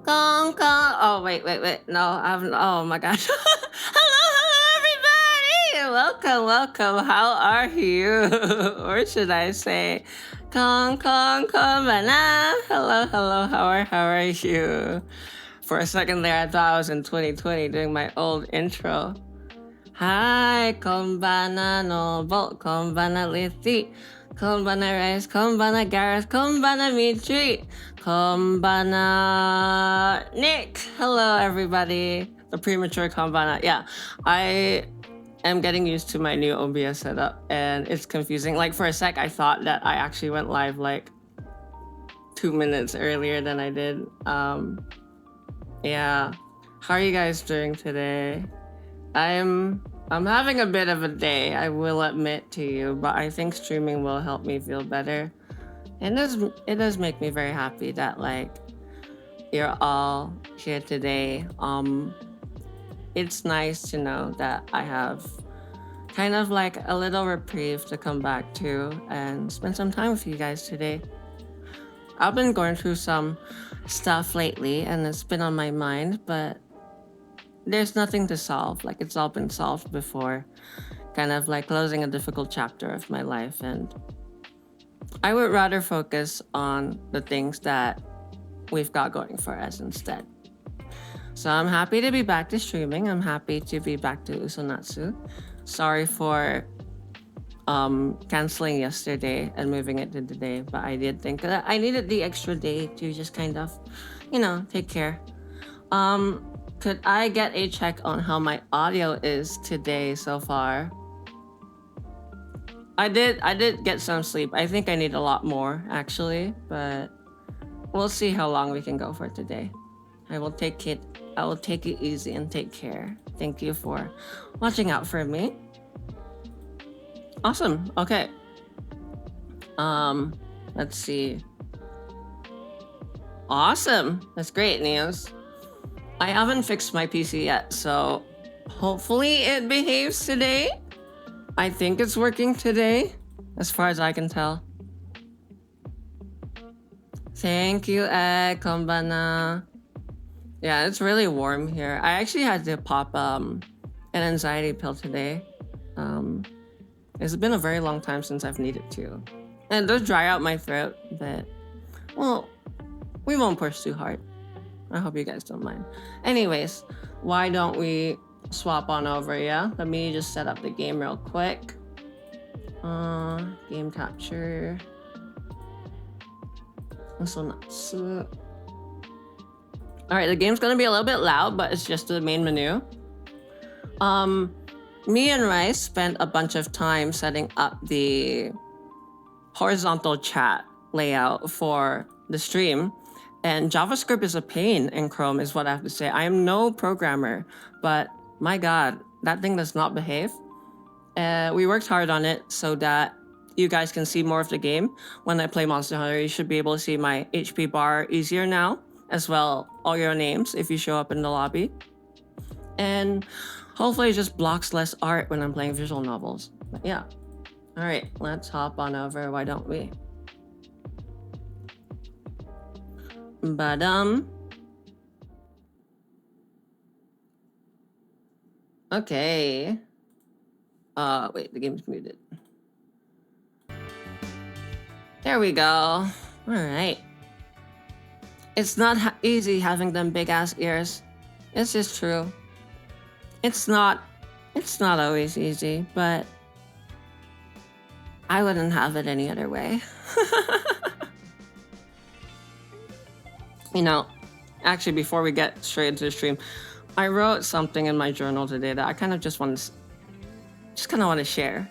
Gong gong. Oh wait. No, I'm. Oh my gosh. Hello, everybody. Welcome. How are you? Or should I say, Kong bana. Hello. How are you? For a second there, I thought I was in 2020 doing my old intro. Hi, konbana Noble, konbana Lithi, konbana Rice, konbana Gareth, konbana Mitri, konbana Nick. Hello, everybody. The premature konbana. Yeah, I am getting used to my new OBS setup, and it's confusing. Like for a sec, I thought that I actually went live like 2 minutes earlier than I did. Yeah. How are you guys doing today? I'm having a bit of a day, I will admit to you, but I think streaming will help me feel better. And it does make me very happy that like you're all here today. It's nice to know that I have kind of like a little reprieve to come back to and spend some time with you guys today. I've been going through some stuff lately and it's been on my mind, but there's nothing to solve. Like it's all been solved before. Kind of like closing a difficult chapter of my life. And I would rather focus on the things that we've got going for us instead. So I'm happy to be back to streaming. I'm happy to be back to UsoNatsu. Sorry for canceling yesterday and moving it to today, but I did think that I needed the extra day to just kind of, take care. Could I get a check on how my audio is today so far? I did get some sleep. I think I need a lot more actually, but we'll see how long we can go for today. I will take it easy and take care. Thank you for watching out for me. Awesome. Okay. Let's see. Awesome. That's great, Neos. I haven't fixed my PC yet, so hopefully it behaves today. I think it's working today, as far as I can tell. Thank you, Egg, konbana. Yeah, it's really warm here. I actually had to pop an anxiety pill today. It's been a very long time since I've needed to. And it does dry out my throat, but, well, we won't push too hard. I hope you guys don't mind. Anyways, why don't we swap on over, yeah? Let me just set up the game real quick. Game capture. UsoNatsu. Alright, the game's gonna be a little bit loud, but it's just the main menu. Me and Rice spent a bunch of time setting up the horizontal chat layout for the stream. And JavaScript is a pain in Chrome is what I have to say. I am no programmer, but my God, that thing does not behave. We worked hard on it so that you guys can see more of the game. When I play Monster Hunter, you should be able to see my HP bar easier now, as well all your names if you show up in the lobby. And hopefully it just blocks less art when I'm playing visual novels. But yeah. All right, let's hop on over, why don't we? Okay. Wait, the game's muted. There we go. All right. It's not easy having them big ass ears. It's just true. It's not always easy, but I wouldn't have it any other way. Actually, before we get straight into the stream, I wrote something in my journal today that I kind of just want to share,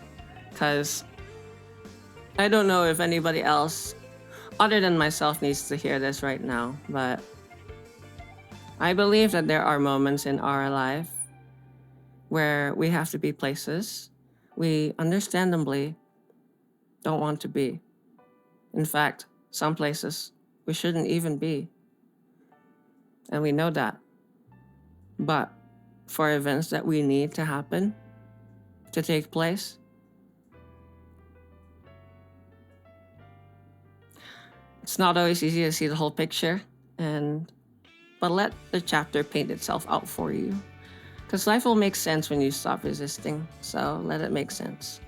because I don't know if anybody else other than myself needs to hear this right now, but I believe that there are moments in our life where we have to be places we understandably don't want to be. In fact, some places we shouldn't even be. And we know that. But for events that we need to happen, to take place, it's not always easy to see the whole picture. And but let the chapter paint itself out for you. Because life will make sense when you stop resisting, so let it make sense.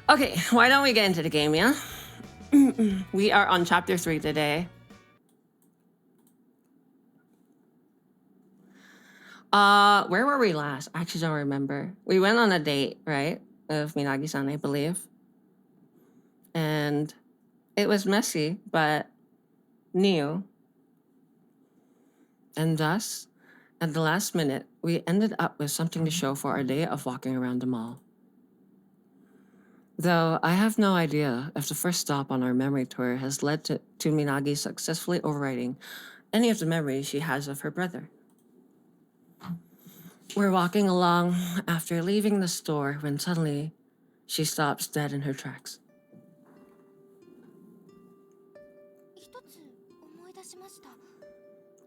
Okay, why don't we get into the game, yeah? We are on chapter 3 today. Where were we last? I actually don't remember. We went on a date, right? With Minagi-san, I believe. And it was messy, but new. And thus, at the last minute, we ended up with something to show for our day of walking around the mall. Though I have no idea if the first stop on our memory tour has led to Minagi successfully overwriting any of the memories she has of her brother. We're walking along after leaving the store when suddenly she stops dead in her tracks.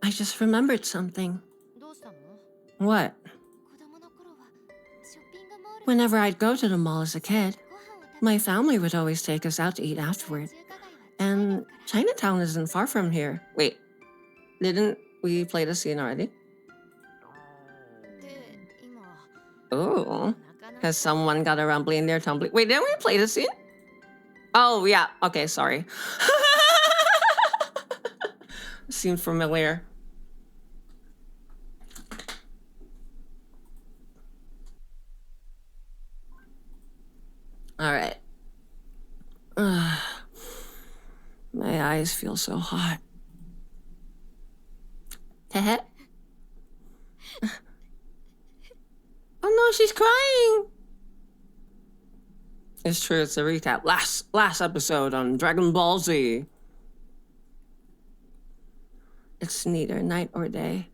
I just remembered something. What? Whenever I'd go to the mall as a kid, my family would always take us out to eat afterward. And Chinatown isn't far from here. Wait, didn't we play the scene already? Oh, has someone got a rumbly in their tumbly? Wait, didn't we play the scene? Oh, yeah. Okay, sorry. Seemed familiar. All right. My eyes feel so hot. Heh. Oh no, she's crying. It's true, it's a recap. Last episode on Dragon Ball Z. It's neither night or day.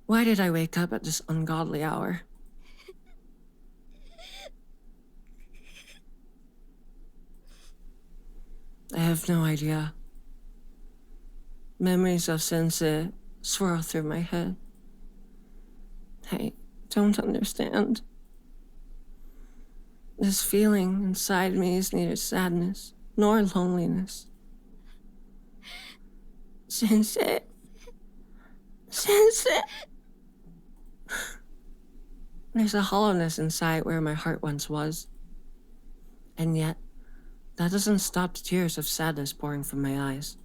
Why did I wake up at this ungodly hour? I have no idea. Memories of Sensei swirl through my head. I don't understand. This feeling inside me is neither sadness nor loneliness. Sensei. Sensei. There's a hollowness inside where my heart once was. And yet, that doesn't stop the tears of sadness pouring from my eyes,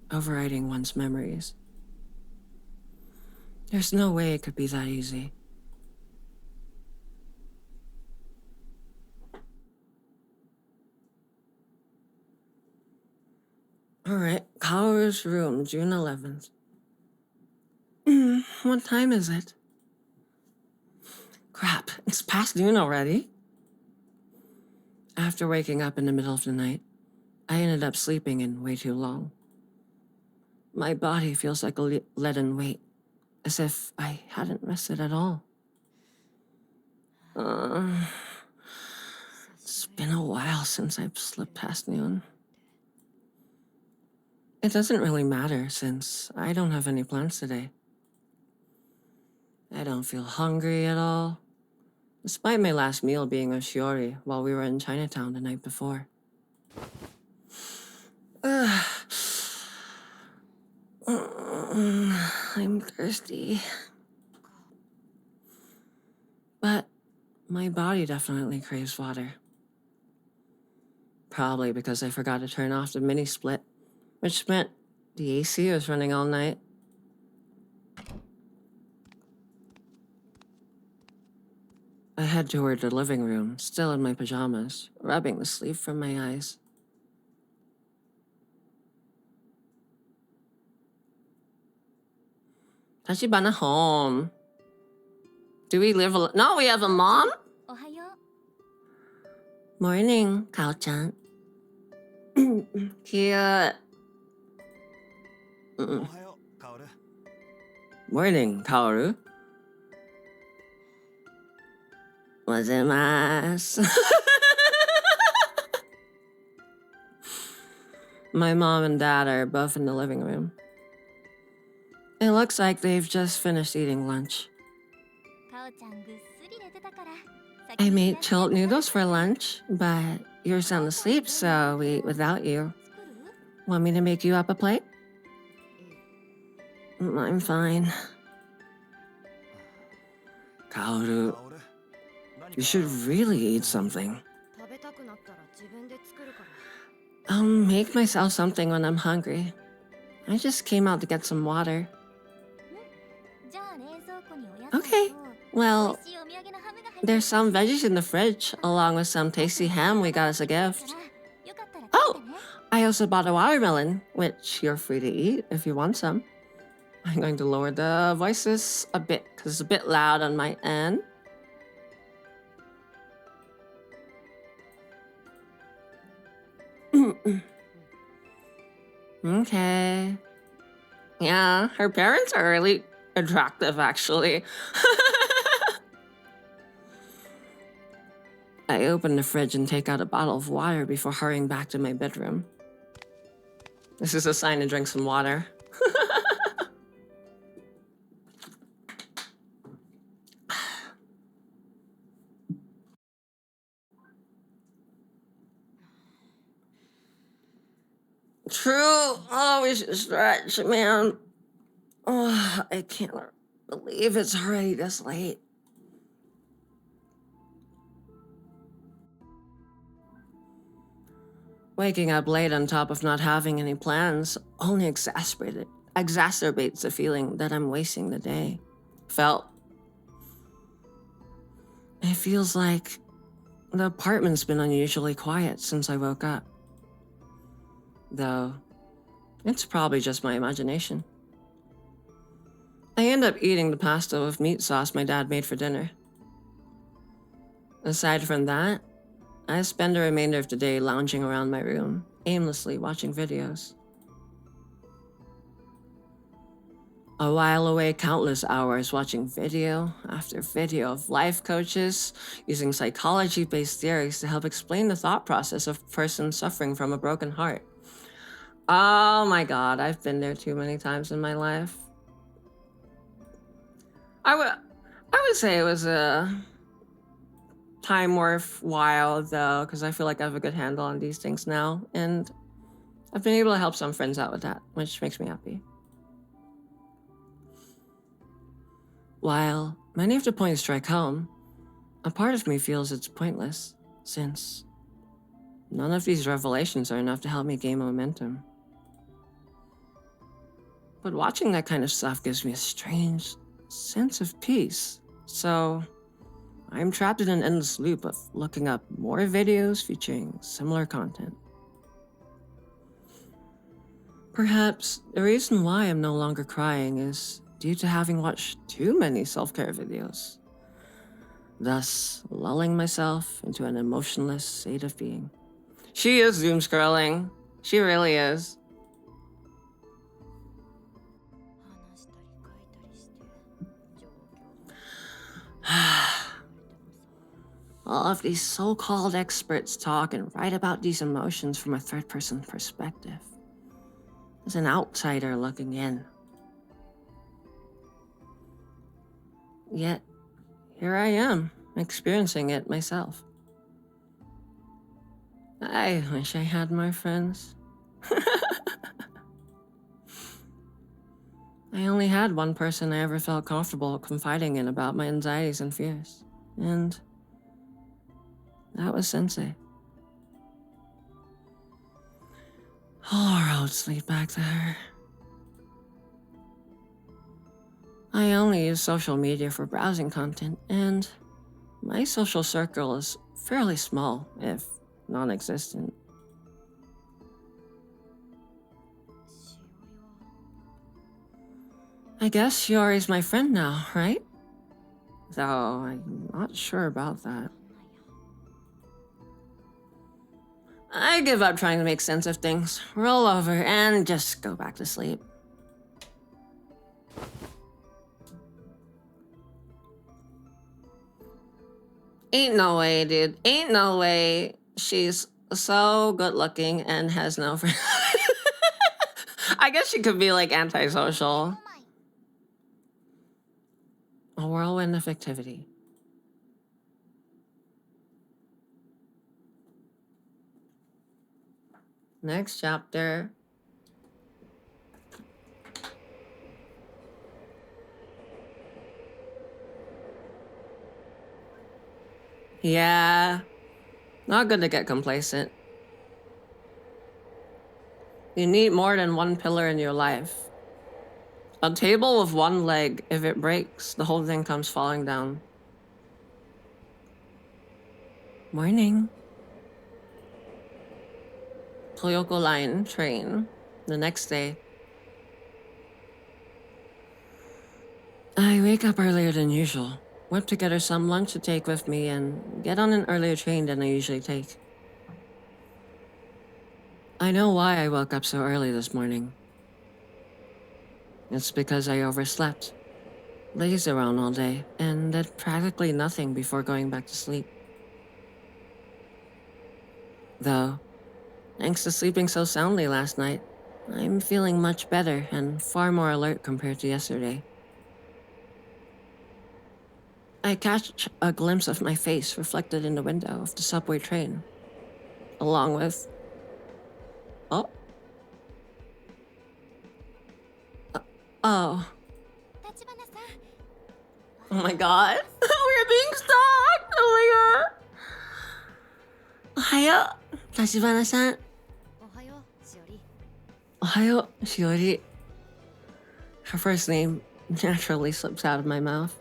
overriding one's memories. There's no way it could be that easy. All right, Kaoru's room, June 11th. What time is it? Crap, it's past noon already. After waking up in the middle of the night, I ended up sleeping in way too long. My body feels like a leaden weight, as if I hadn't rested at all. It's been a while since I've slept past noon. It doesn't really matter since I don't have any plans today. I don't feel hungry at all, despite my last meal being a shiori while we were in Chinatown the night before. I'm thirsty. But my body definitely craves water. Probably because I forgot to turn off the mini split, which meant the AC was running all night. I head toward the living room, still in my pajamas, rubbing the sleep from my eyes. Tachibana home. Do we live alone? No, we have a mom? Morning, Kao-chan. Cute. Morning, Kaoru. Wazaimasu. My mom and dad are both in the living room. It looks like they've just finished eating lunch. I made chilled noodles for lunch, but you're sound asleep, so we eat without you. Want me to make you up a plate? I'm fine. Kaoru, you should really eat something. I'll make myself something when I'm hungry. I just came out to get some water. Okay, well, there's some veggies in the fridge, along with some tasty ham we got as a gift. Oh, I also bought a watermelon, which you're free to eat if you want some. I'm going to lower the voices a bit, because it's a bit loud on my end. Okay. Yeah, her parents are really attractive, actually. I open the fridge and take out a bottle of water before hurrying back to my bedroom. This is a sign to drink some water. True. Oh, we should stretch, man. Oh, I can't believe it's already this late. Waking up late on top of not having any plans only exacerbates the feeling that I'm wasting the day. It feels like the apartment's been unusually quiet since I woke up. Though, it's probably just my imagination. I end up eating the pasta with meat sauce my dad made for dinner. Aside from that, I spend the remainder of the day lounging around my room, aimlessly watching videos. I while away countless hours watching video after video of life coaches using psychology-based theories to help explain the thought process of a person suffering from a broken heart. Oh my god, I've been there too many times in my life. I would say it was a time worthwhile though, because I feel like I have a good handle on these things now, and I've been able to help some friends out with that, which makes me happy. While many of the points strike home, a part of me feels it's pointless, since none of these revelations are enough to help me gain momentum. But watching that kind of stuff gives me a strange sense of peace, so I'm trapped in an endless loop of looking up more videos featuring similar content. Perhaps the reason why I'm no longer crying is due to having watched too many self-care videos, thus lulling myself into an emotionless state of being. She is doom scrolling. She really is. All of these so-called experts talk and write about these emotions from a third-person perspective, as an outsider looking in. Yet, here I am, experiencing it myself. I wish I had more friends. I only had one person I ever felt comfortable confiding in about my anxieties and fears, and that was Sensei. All roads lead back to her. I only use social media for browsing content, and my social circle is fairly small, if non-existent. I guess Shiori's my friend now, right? Though I'm not sure about that. I give up trying to make sense of things, roll over, and just go back to sleep. Ain't no way, dude. Ain't no way she's so good looking and has no friends. I guess she could be like antisocial. A whirlwind of activity. Next chapter. Yeah, not good to get complacent. You need more than one pillar in your life. A table with one leg, if it breaks, the whole thing comes falling down. Morning. Toyoko Line train. The next day. I wake up earlier than usual, whip together some lunch to take with me, and get on an earlier train than I usually take. I know why I woke up so early this morning. It's because I overslept, lazed around all day, and did practically nothing before going back to sleep. Though, thanks to sleeping so soundly last night, I'm feeling much better and far more alert compared to yesterday. I catch a glimpse of my face reflected in the window of the subway train, along with... Oh. Oh. Oh my god. We're being stalked! Oh my god. Ohayo, Tachibana-san. Ohayo, Shiori. Her first name naturally slips out of my mouth.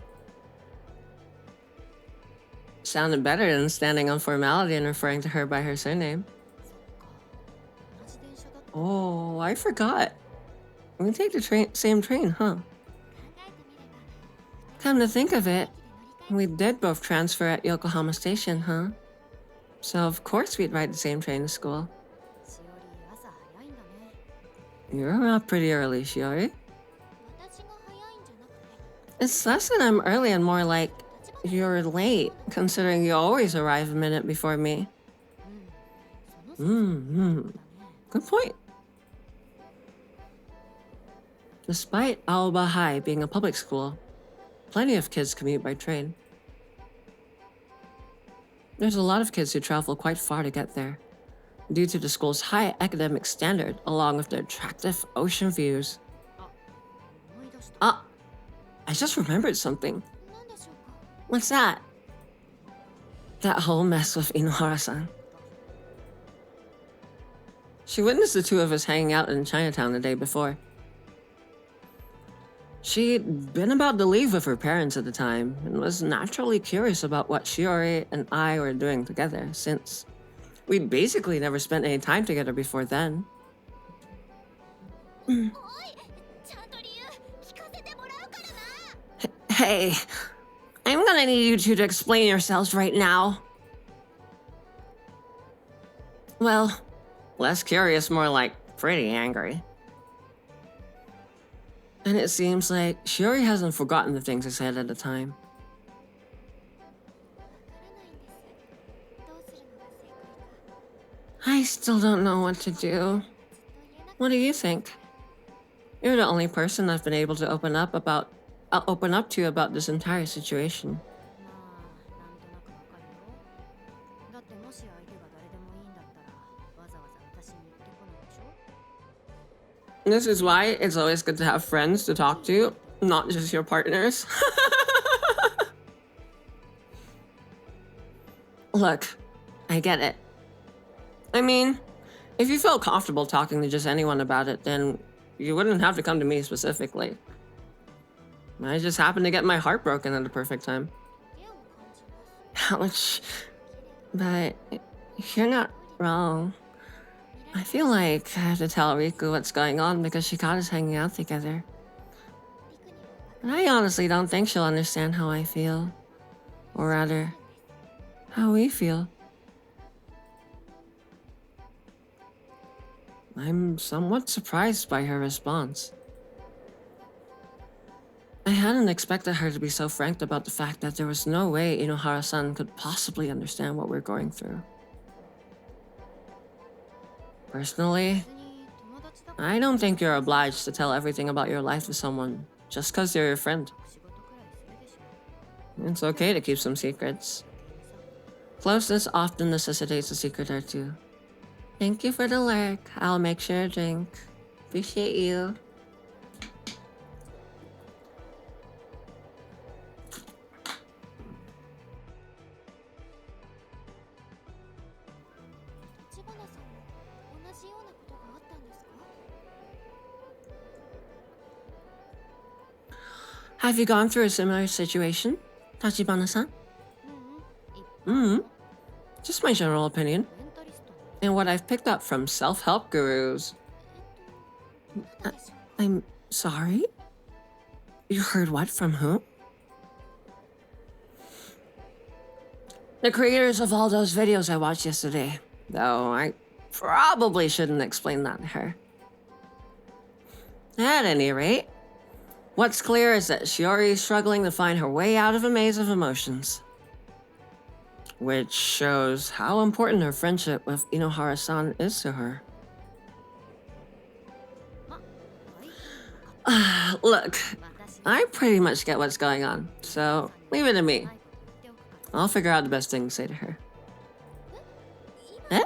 Sounded better than standing on formality and referring to her by her surname. Oh, I forgot. We take the same train, huh? Come to think of it, we did both transfer at Yokohama Station, huh? So of course we'd ride the same train to school. You're up pretty early, Shiori. It's less that I'm early and more like you're late, considering you always arrive a minute before me. Good point. Despite Aoba High being a public school, plenty of kids commute by train. There's a lot of kids who travel quite far to get there, due to the school's high academic standard along with the attractive ocean views. Ah, I just remembered something. What's that? That whole mess with Inohara-san. She witnessed the two of us hanging out in Chinatown the day before. She'd been about to leave with her parents at the time and was naturally curious about what Shiori and I were doing together, since we'd basically never spent any time together before then. Hey, I'm gonna need you two to explain yourselves right now. Well, less curious, more like pretty angry. And it seems like Shiori hasn't forgotten the things I said at the time. I still don't know what to do. What do you think? You're the only person I've been able to open up to about this entire situation. This is why it's always good to have friends to talk to, not just your partners. Look, I get it. I mean, if you felt comfortable talking to just anyone about it, then you wouldn't have to come to me specifically. I just happened to get my heart broken at the perfect time. Ouch. But you're not wrong. I feel like I have to tell Riku what's going on because she caught us hanging out together. And I honestly don't think she'll understand how I feel. Or rather, how we feel. I'm somewhat surprised by her response. I hadn't expected her to be so frank about the fact that there was no way Inohara-san could possibly understand what we're going through. Personally, I don't think you're obliged to tell everything about your life to someone just because they're your friend. It's okay to keep some secrets. Closeness often necessitates a secret or two. Thank you for the lurk. I'll make sure to drink. Appreciate you. Have you gone through a similar situation, Tachibana-san? Just my general opinion. And what I've picked up from self-help gurus. I'm sorry? You heard what from whom? The creators of all those videos I watched yesterday. Though I probably shouldn't explain that to her. At any rate, what's clear is that Shiori is struggling to find her way out of a maze of emotions. Which shows how important her friendship with Inohara-san is to her. Look, I pretty much get what's going on, so leave it to me. I'll figure out the best thing to say to her. Eh?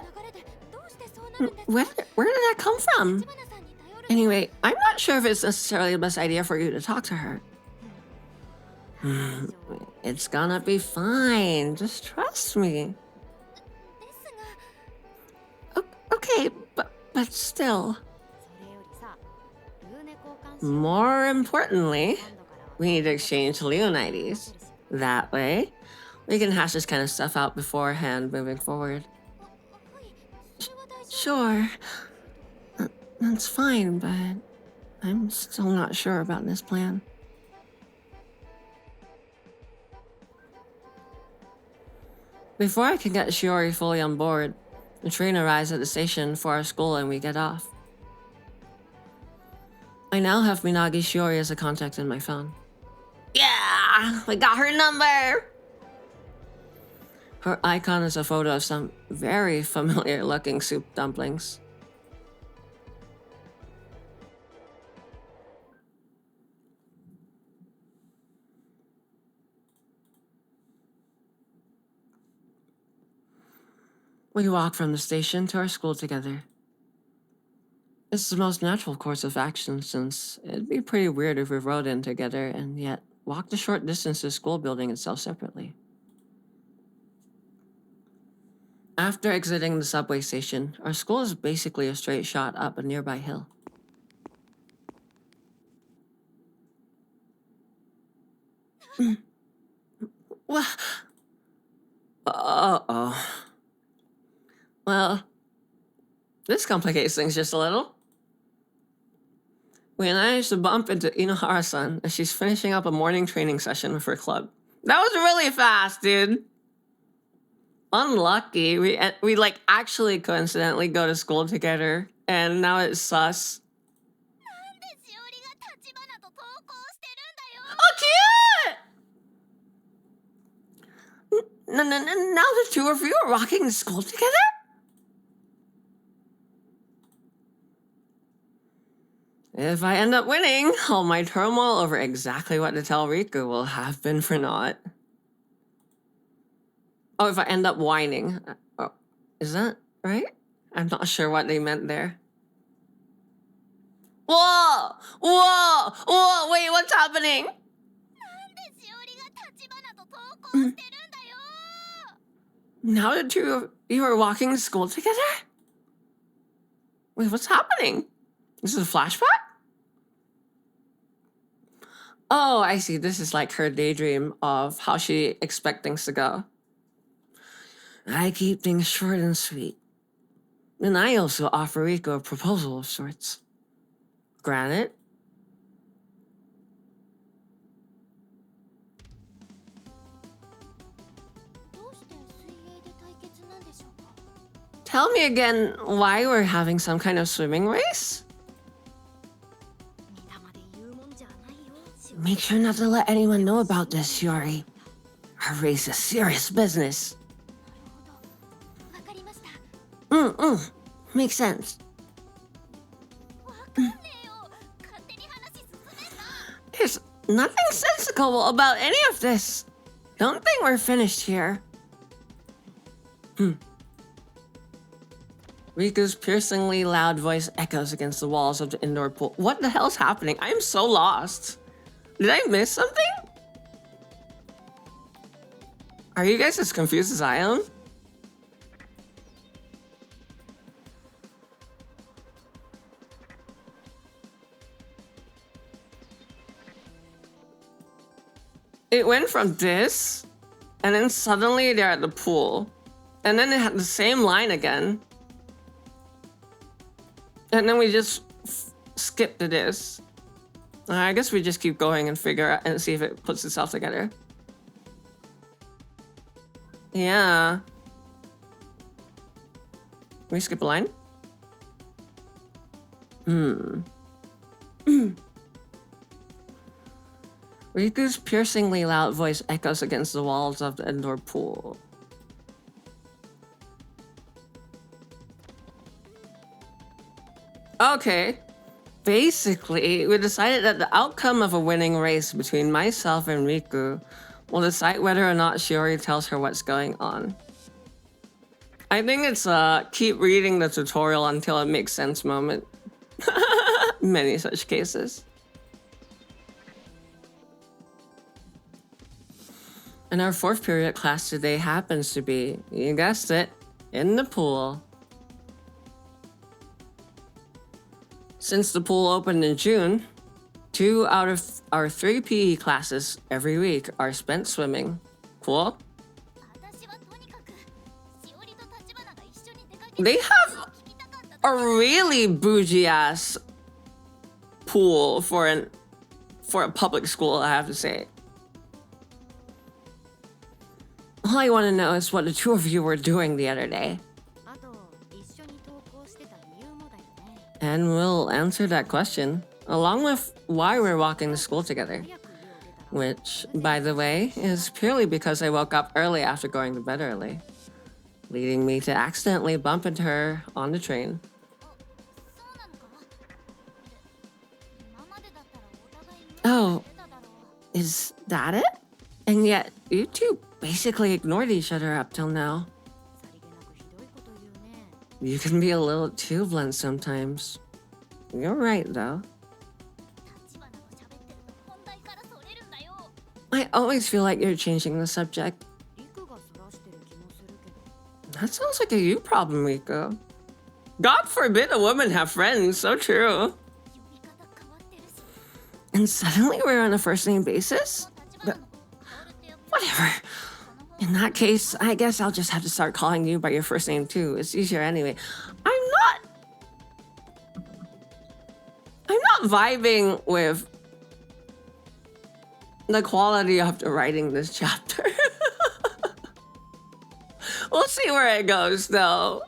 Where did that come from? Anyway, I'm not sure if it's necessarily the best idea for you to talk to her. It's gonna be fine. Just trust me. Okay, but still. More importantly, we need to exchange Leon IDs. That way, we can hash this kind of stuff out beforehand moving forward. Sure. That's fine, but I'm still not sure about this plan. Before I can get Shiori fully on board, the train arrives at the station for our school and we get off. I now have Minagi Shiori as a contact in my phone. Yeah! We got her number! Her icon is a photo of some very familiar looking soup dumplings. We walk from the station to our school together. It's the most natural course of action since it'd be pretty weird if we rode in together and yet walked a short distance to the school building itself separately. After exiting the subway station, our school is basically a straight shot up a nearby hill. Well, well, this complicates things just a little. We managed to bump into Inohara-san as she's finishing up a morning training session with her club. That was really fast, dude. Unlucky. We like actually coincidentally go to school together, and now it's sus. Oh, cute! Now the two of you are rocking the school together? If I end up winning, all my turmoil over exactly what to tell Riku will have been for naught. Oh, if I end up whining. Oh, is that right? I'm not sure what they meant there. Whoa! Whoa! Whoa! Wait, what's happening? Now the two of you are walking to school together? Wait, what's happening? This is a flashback? Oh, I see. This is like her daydream of how she expects things to go. I keep things short and sweet. And I also offer Rico a proposal of sorts. Granted. Tell me again why we're having some kind of swimming race? Make sure not to let anyone know about this, Shiori. Our race is serious business. Makes sense. There's nothing sensical about any of this. Don't think we're finished here. Riku's piercingly loud voice echoes against the walls of the indoor pool. What the hell's happening? I'm so lost. Did I miss something? Are you guys as confused as I am? It went from this, and then suddenly they're at the pool. And then it had the same line again. And then we just skipped to this. I guess we just keep going and figure out and see if it puts itself together. Yeah. We skip a line? Riku's piercingly loud voice echoes against the walls of the indoor pool. Okay. Basically, we decided that the outcome of a winning race between myself and Riku will decide whether or not Shiori tells her what's going on. I think it's a keep reading the tutorial until it makes sense moment. Many such cases. And our 4th period class today happens to be, you guessed it, in the pool. Since the pool opened in June, 2 out of our 3 PE classes every week are spent swimming. Cool? They have a really bougie ass pool for a public school, I have to say. All I want to know is what the 2 of you were doing the other day. And we'll answer that question, along with why we're walking to school together. Which, by the way, is purely because I woke up early after going to bed early, leading me to accidentally bump into her on the train. Oh, is that it? And yet, you two basically ignored each other up till now. You can be a little too blunt sometimes. You're right, though. I always feel like you're changing the subject. That sounds like a you problem, Rico. God forbid a woman have friends, so true. And suddenly we're on a first name basis? But whatever. In that case, I guess I'll just have to start calling you by your first name too. It's easier anyway. I'm not vibing with the quality of the writing this chapter. We'll see where it goes though.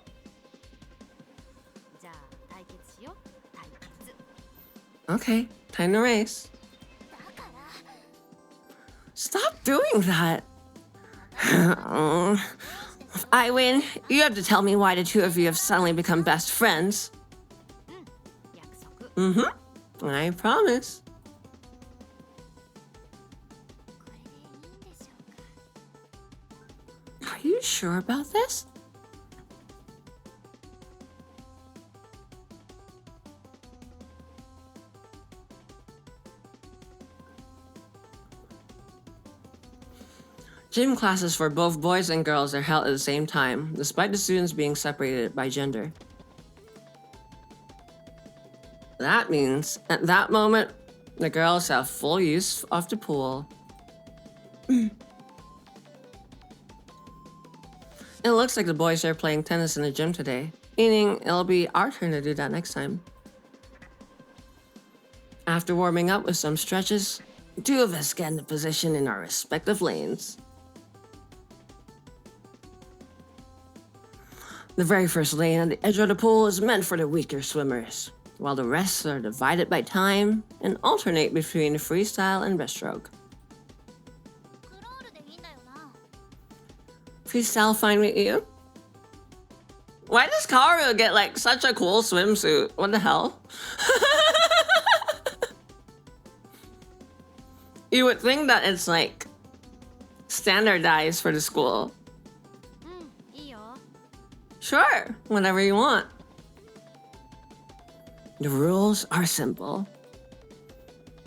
Okay, time to race. Stop doing that. If I win, you have to tell me why the 2 of you have suddenly become best friends. I promise. Are you sure about this? Gym classes for both boys and girls are held at the same time, despite the students being separated by gender. That means, at that moment, the girls have full use of the pool. It looks like the boys are playing tennis in the gym today, meaning it'll be our turn to do that next time. After warming up with some stretches, the 2 of us get into position in our respective lanes. The very first lane at the edge of the pool is meant for the weaker swimmers, while the rest are divided by time and alternate between freestyle and breaststroke. Freestyle fine with you? Why does Kaoru get like such a cool swimsuit? What the hell? You would think that it's like standardized for the school. Sure, whatever you want. The rules are simple.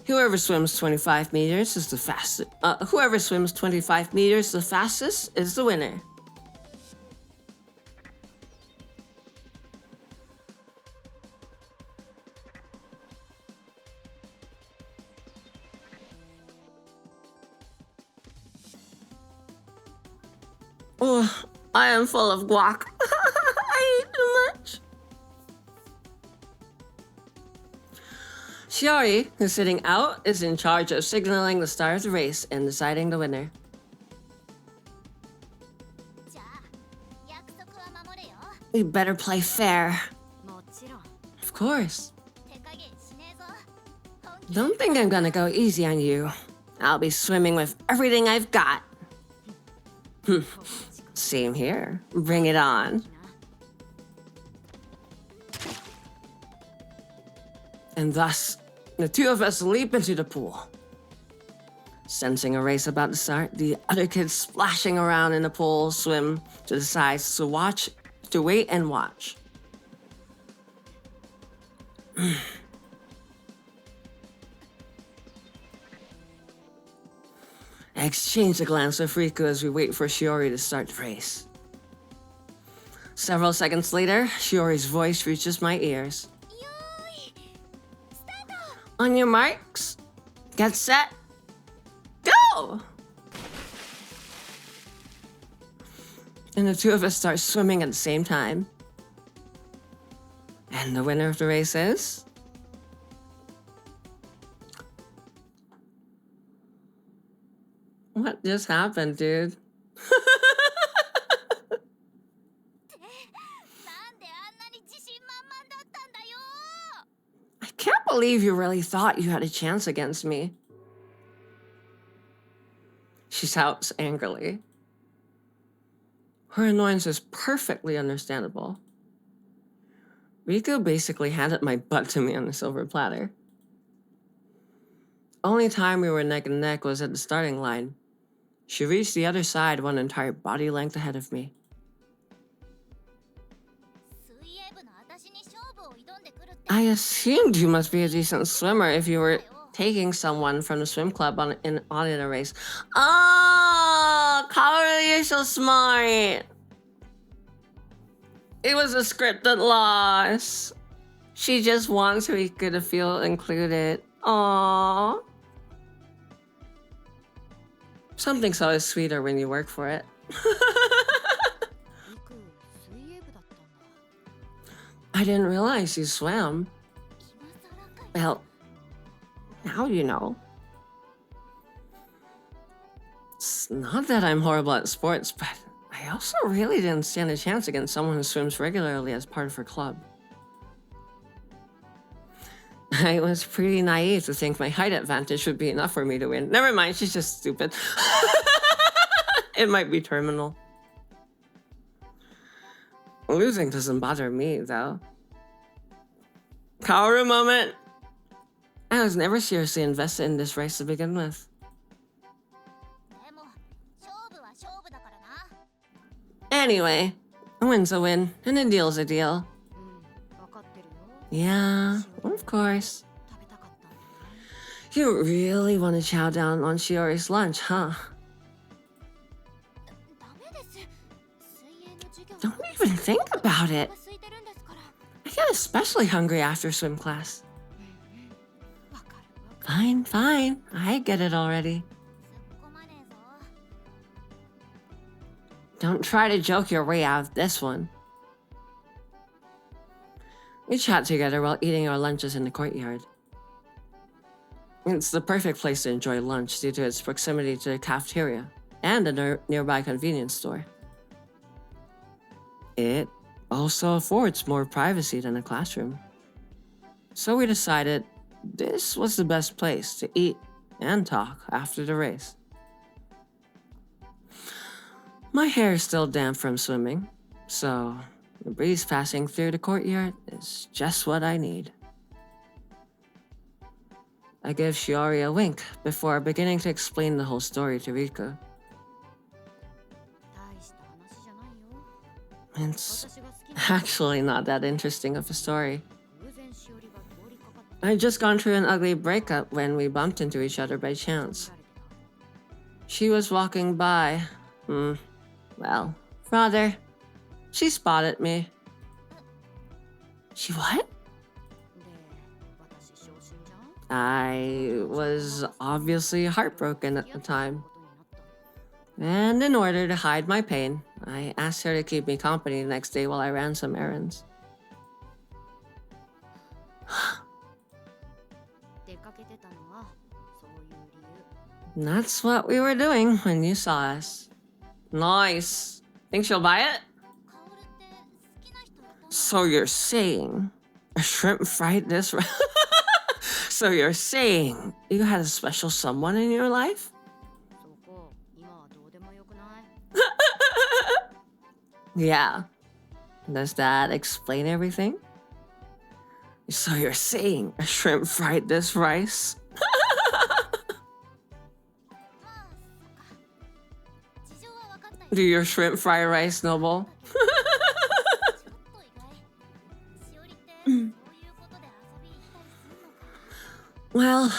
Whoever swims 25 meters is the fastest. Whoever swims 25 meters the fastest is the winner. Oh, I am full of guac. I ate too much. Shiori, who's sitting out, is in charge of signaling the start of the race and deciding the winner. We better play fair. Of course. Don't think I'm gonna go easy on you. I'll be swimming with everything I've got. Same here. Bring it on. And thus, the two of us leap into the pool. Sensing a race about to start, the other kids splashing around in the pool swim to the sides to wait and watch. I exchange a glance with Riku as we wait for Shiori to start the race. Several seconds later, Shiori's voice reaches my ears. On your marks, get set, go! And the two of us start swimming at the same time. And the winner of the race is... What just happened, dude? I can't believe you really thought you had a chance against me. She shouts angrily. Her annoyance is perfectly understandable. Riku basically handed my butt to me on a silver platter. Only time we were neck and neck was at the starting line. She reached the other side one entire body length ahead of me. I assumed you must be a decent swimmer if you were taking someone from the swim club on in a race. Oh, Kaoru, you're so smart. It was a scripted loss. She just wants Riku to feel included. Aww. Something's always sweeter when you work for it. I didn't realize you swam. Well, now you know. It's not that I'm horrible at sports, but I also really didn't stand a chance against someone who swims regularly as part of her club. I was pretty naive to think my height advantage would be enough for me to win. Never mind, she's just stupid. It might be terminal. Losing doesn't bother me, though. Kaoru moment. I was never seriously invested in this race to begin with. Anyway, a win's a win, and a deal's a deal. Yeah, of course. You really want to chow down on Shiori's lunch, huh? Don't even think about it. I get especially hungry after swim class. Fine, fine. I get it already. Don't try to joke your way out of this one. We chat together while eating our lunches in the courtyard. It's the perfect place to enjoy lunch due to its proximity to the cafeteria and a nearby convenience store. It also affords more privacy than a classroom. So we decided this was the best place to eat and talk after the race. My hair is still damp from swimming, so the breeze passing through the courtyard is just what I need. I give Shiori a wink before beginning to explain the whole story to Riku. It's actually not that interesting of a story. I'd just gone through an ugly breakup when we bumped into each other by chance. She was walking by. Well, rather, she spotted me. She what? I was obviously heartbroken at the time. And in order to hide my pain, I asked her to keep me company the next day while I ran some errands. That's what we were doing when you saw us. Nice. Think she'll buy it? So you're saying a shrimp fried this right? So you're saying you had a special someone in your life? Yeah. Does that explain everything? So you're saying a shrimp fried this rice? Do your shrimp fry rice, Noble? Well,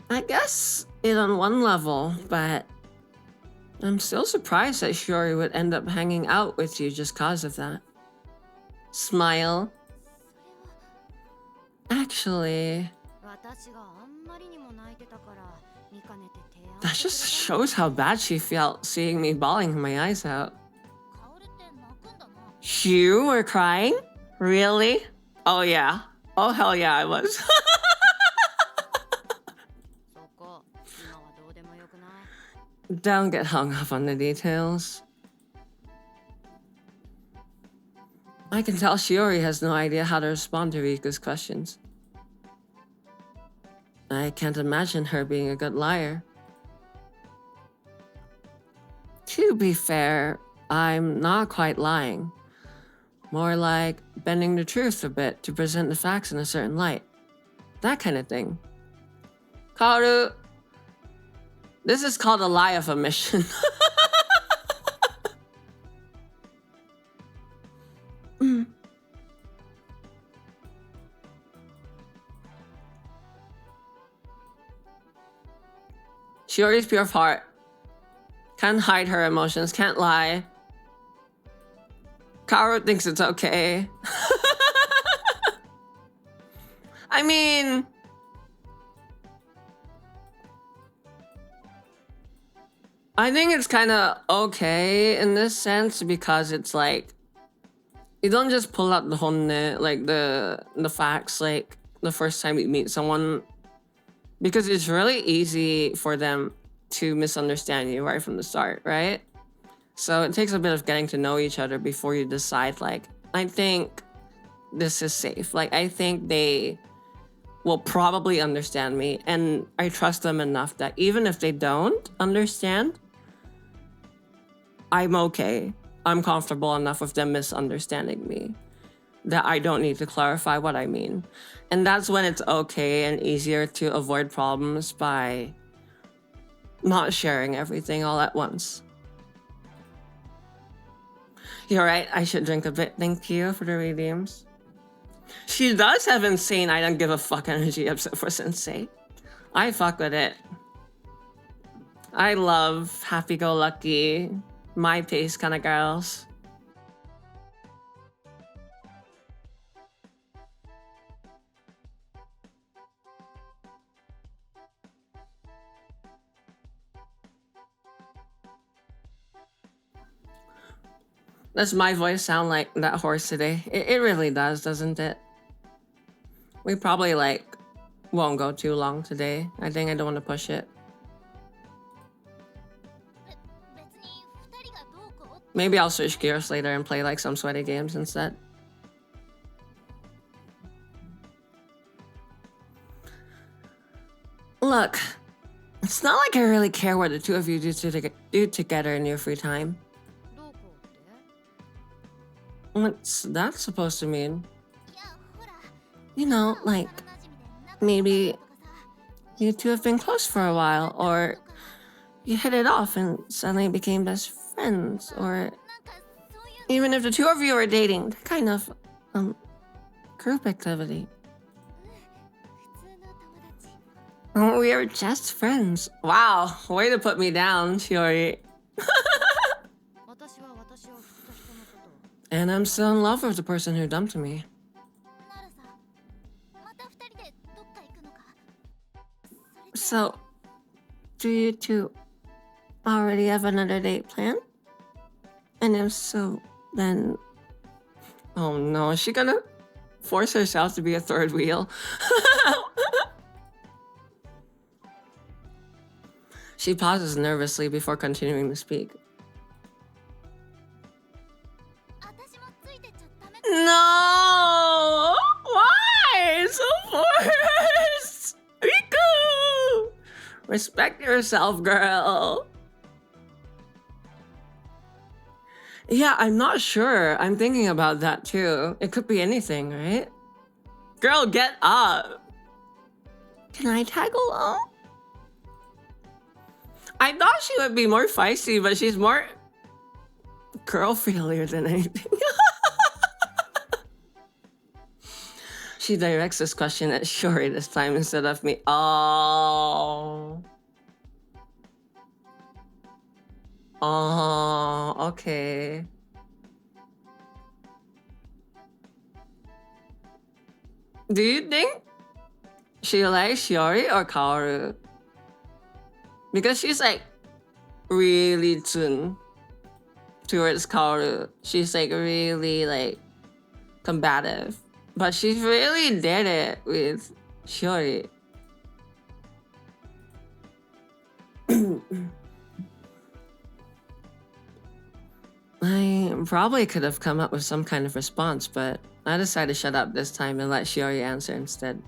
I guess it on one level, but I'm still surprised that Shiori would end up hanging out with you just cause of that. Smile. Actually, that just shows how bad she felt seeing me bawling my eyes out. You were crying? Really? Oh yeah. Oh hell yeah, I was. Don't get hung up on the details. I can tell Shiori has no idea how to respond to Riku's questions. I can't imagine her being a good liar. To be fair, I'm not quite lying. More like bending the truth a bit to present the facts in a certain light. That kind of thing. Kaoru, this is called a lie of omission. Shiori's pure of heart. Can't hide her emotions, can't lie. Kaoru thinks it's okay. I mean, I think it's kind of okay in this sense because it's like you don't just pull out the honne, like the facts, like the first time you meet someone, because it's really easy for them to misunderstand you right from the start, right? So it takes a bit of getting to know each other before you decide, like, I think this is safe. Like, I think they will probably understand me, and I trust them enough that even if they don't understand, I'm okay. I'm comfortable enough with them misunderstanding me that I don't need to clarify what I mean. And that's when it's okay and easier to avoid problems by not sharing everything all at once. You're right, I should drink a bit. Thank you for the redeems. She does have insane I don't give a fuck energy except for Sensei. I fuck with it. I love happy-go-lucky, my pace kind of girls. Does my voice sound like that horse today? It really does, doesn't it? We probably won't go too long today. I think I don't want to push it. Maybe I'll switch gears later and play like some sweaty games instead. Look, it's not like I really care what the two of you do together in your free time. What's that supposed to mean? You know, like, maybe you two have been close for a while, or you hit it off and suddenly became best friends, or even if the two of you are dating, kind of, group activity. We are just friends. Wow, way to put me down, Shiori. And I'm still in love with the person who dumped me. So, do you two already have another date planned? And if so, then... Oh no, is she gonna force herself to be a third wheel? She pauses nervously before continuing to speak. No! Why? So forced! Riku! Respect yourself, girl. Yeah, I'm not sure. I'm thinking about that too. It could be anything, right? Girl, get up. Can I tag along? I thought she would be more feisty, but she's more girl failure than anything. She directs this question at Shori this time instead of me. Oh. Oh, okay. Do you think she likes Shiori or Kaoru? Because she's like really tuned towards Kaoru. She's like really like combative. But she really did it with Shiori. I probably could have come up with some kind of response, but I decided to shut up this time and let Shiori answer instead.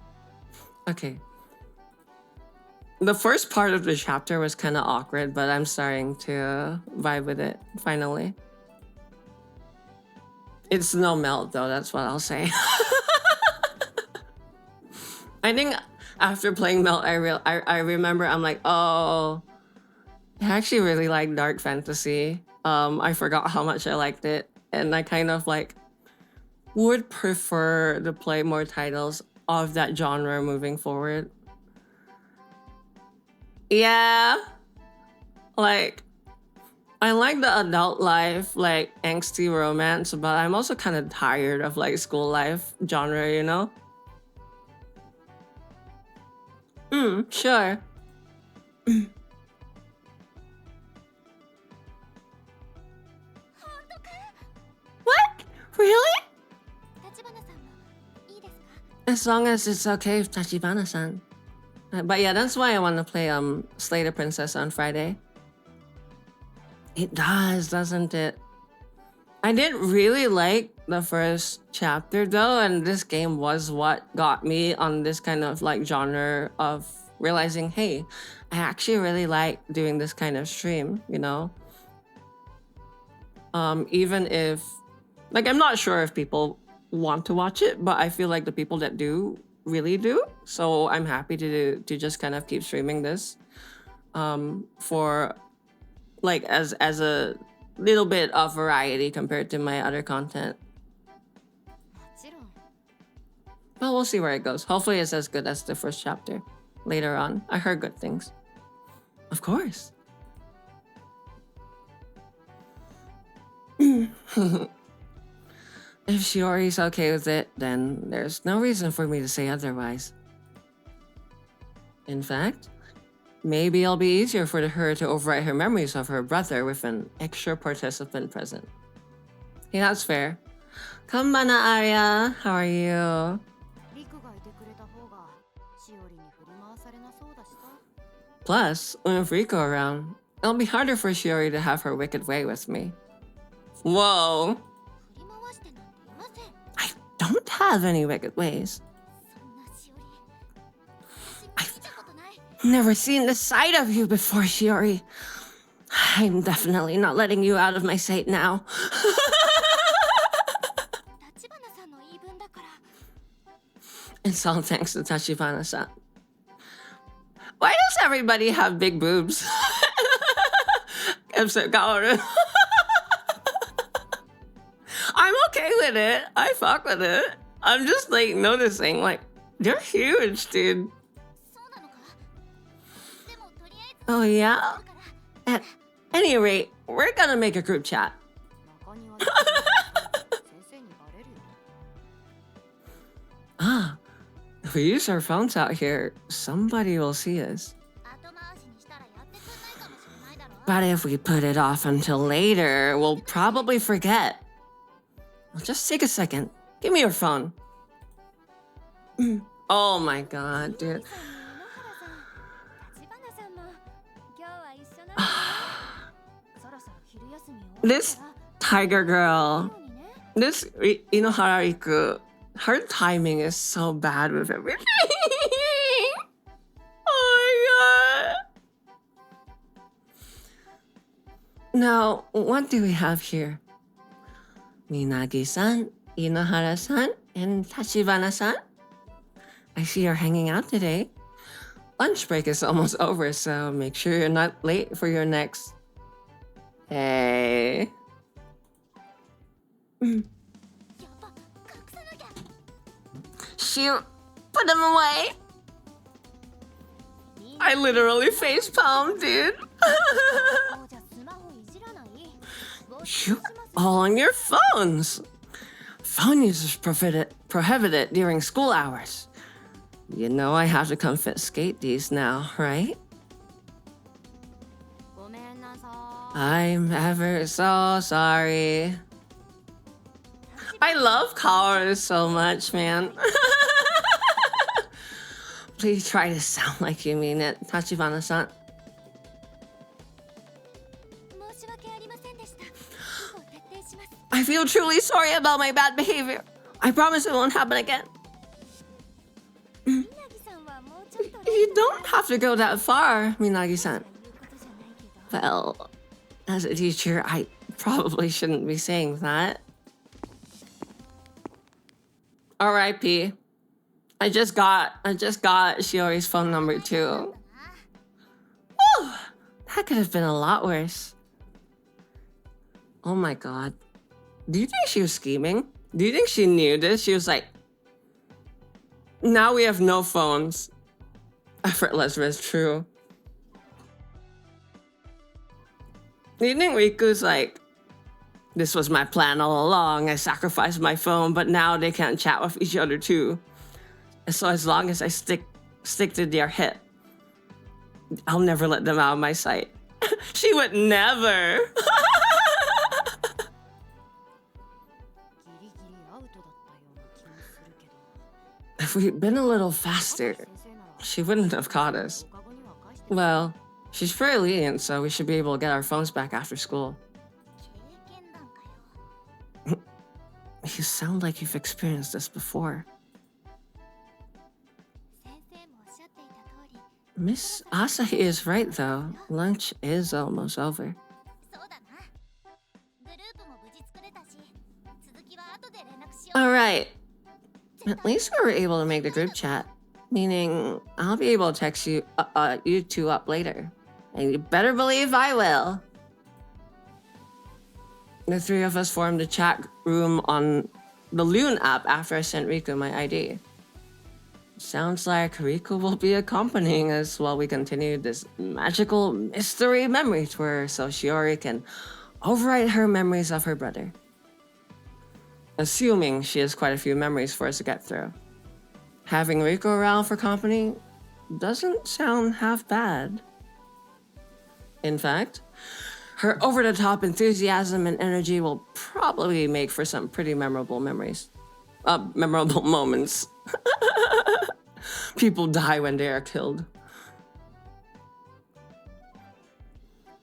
Okay. The first part of the chapter was kind of awkward, but I'm starting to vibe with it, finally. It's no melt though, that's what I'll say. I think after playing Melt, I remember I'm like, oh, I actually really like dark fantasy. I forgot how much I liked it, and I kind of like would prefer to play more titles of that genre moving forward. Yeah, like I like the adult life, like angsty romance, but I'm also kind of tired of like school life genre, you know? Sure. What? Really? As long as it's okay with Tachibana-san. But yeah, that's why I want to play Slay the Princess on Friday. It does, doesn't it? I did really like the first chapter though, and this game was what got me on this kind of like genre of realizing, hey, I actually really like doing this kind of stream, you know? Even if, like, I'm not sure if people want to watch it, but I feel like the people that do really do. So I'm happy to just kind of keep streaming this for like as a little bit of variety compared to my other content. Well, we'll see where it goes. Hopefully it's as good as the first chapter later on. I heard good things. Of course. If Shiori's okay with it, then there's no reason for me to say otherwise. In fact, maybe it'll be easier for her to overwrite her memories of her brother with an extra participant present. Hey, that's fair. Konbanna, Arya. How are you? Plus, with Rico around, it'll be harder for Shiori to have her wicked way with me. Whoa. I don't have any wicked ways. I've never seen this side of you before, Shiori. I'm definitely not letting you out of my sight now. It's all thanks to Tachibana-san. Why does everybody have big boobs? Except Kaoru. I'm okay with it. I fuck with it. I'm just like noticing, like, they're huge, dude. Oh yeah? At any rate, we're gonna make a group chat. Ah, if we use our phones out here, somebody will see us. But if we put it off until later, we'll probably forget. Well, just take a second. Give me your phone. Oh my god, dude. This tiger girl, this Inohara Riku, her timing is so bad with everything. Oh my god. Now, what do we have here? Minagi-san, Inohara-san, and Tachibana-san? I see you're hanging out today. Lunch break is almost over, so make sure you're not late for your next... Hey. Shoot, put them away. I literally facepalm, dude. You all on your phones. Phone use is prohibited during school hours. You know I have to confiscate these now, right? I'm ever so sorry. I love Kaoru so much, man. Please try to sound like you mean it, Tachibana-san. I feel truly sorry about my bad behavior. I promise it won't happen again. You don't have to go that far, Minagi-san. Well, as a teacher, I probably shouldn't be saying that. R.I.P. I just got Shiori's phone number too. Whew, that could have been a lot worse. Oh my god. Do you think she was scheming? Do you think she knew this? She was like, now we have no phones. Effortless, but it's true. Do you think Riku's like, this was my plan all along. I sacrificed my phone, but now they can't chat with each other too. So as long as I stick to their hit, I'll never let them out of my sight. She would never. If we'd been a little faster, she wouldn't have caught us. Well, she's pretty lenient, so we should be able to get our phones back after school. You sound like you've experienced this before. Miss Asahi is right, though. Lunch is almost over. Alright. At least we were able to make the group chat. Meaning, I'll be able to text you two up later. And you better believe I will. The three of us formed a chat room on the Loon app after I sent Riku my ID. Sounds like Riku will be accompanying us while we continue this magical mystery memory tour so Shiori can overwrite her memories of her brother. Assuming she has quite a few memories for us to get through. Having Riku around for company doesn't sound half bad. In fact, her over-the-top enthusiasm and energy will probably make for some pretty memorable memories. Memorable moments. People die when they are killed.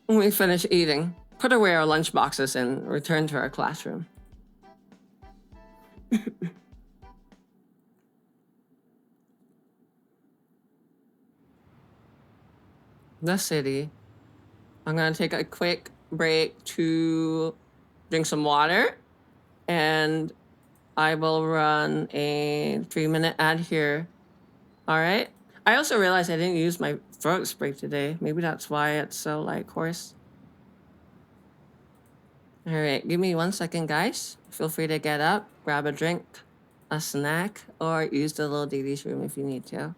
When we finish eating, put away our lunch boxes and return to our classroom. The city. I'm gonna take a quick break to drink some water, and I will run a 3-minute ad here. All right. I also realized I didn't use my throat spray today. Maybe that's why it's so like hoarse. All right, give me 1 second, guys. Feel free to get up, grab a drink, a snack, or use the little Didi's room if you need to.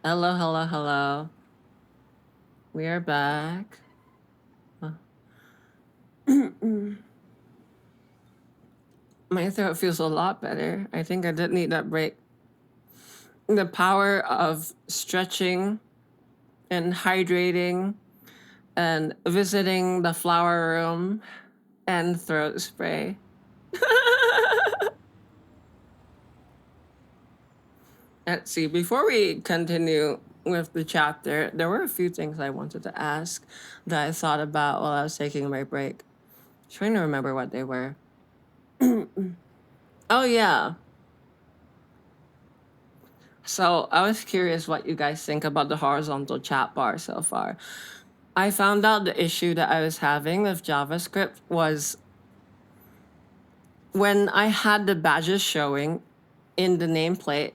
Hello, hello, hello. We are back. My throat feels a lot better. I think I did need that break. The power of stretching and hydrating and visiting the flower room and throat spray. Let's see, before we continue with the chapter, there were a few things I wanted to ask that I thought about while I was taking my break. Trying to remember what they were. Oh, yeah. So I was curious what you guys think about the horizontal chat bar so far. I found out the issue that I was having with JavaScript was when I had the badges showing in the nameplate,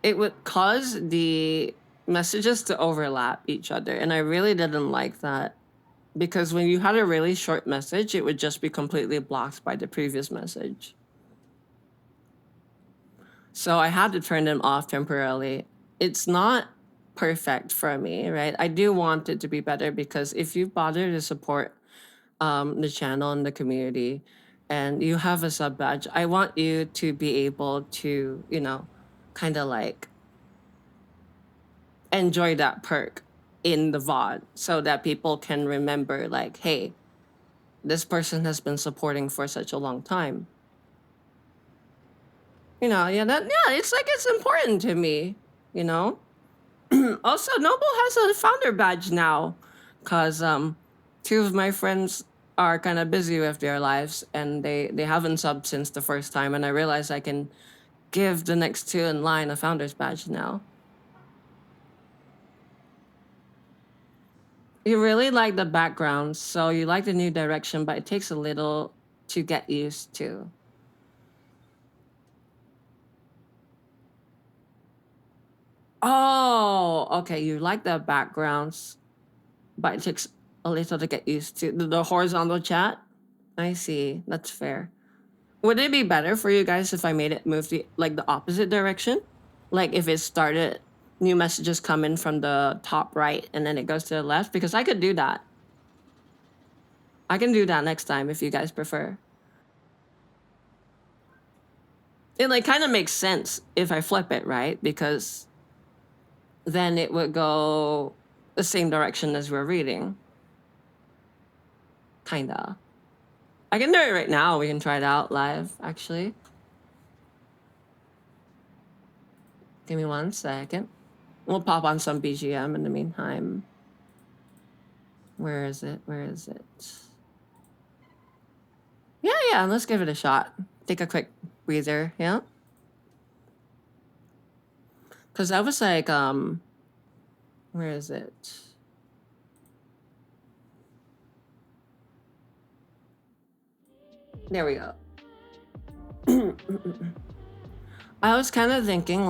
it would cause the messages to overlap each other. And I really didn't like that because when you had a really short message, it would just be completely blocked by the previous message. So I had to turn them off temporarily. It's not perfect for me, right? I do want it to be better because if you bother to support the channel and the community and you have a sub badge, I want you to be able to, kind of like enjoy that perk in the VOD so that people can remember, like, hey, this person has been supporting for such a long time. It's important to me, you know? Also, Noble has a founder badge now because two of my friends are kind of busy with their lives and they haven't subbed since the first time, and I realized I can give the next two in line a founder's badge now. You really like the background, so you like the new direction, but it takes a little to get used to. Oh, okay. You like the backgrounds, but it takes a little to get used to the horizontal chat. I see. That's fair. Would it be better for you guys if I made it move the opposite direction? Like if it started new messages come in from the top right and then it goes to the left? Because I could do that. I can do that next time if you guys prefer. It kind of makes sense if I flip it, right? Because then it would go the same direction as we're reading. Kinda. I can do it right now. We can try it out live, actually. Give me 1 second. We'll pop on some BGM in the meantime. Where is it? Yeah, let's give it a shot. Take a quick breather, yeah? Because I was like, where is it? There we go. I was kind of thinking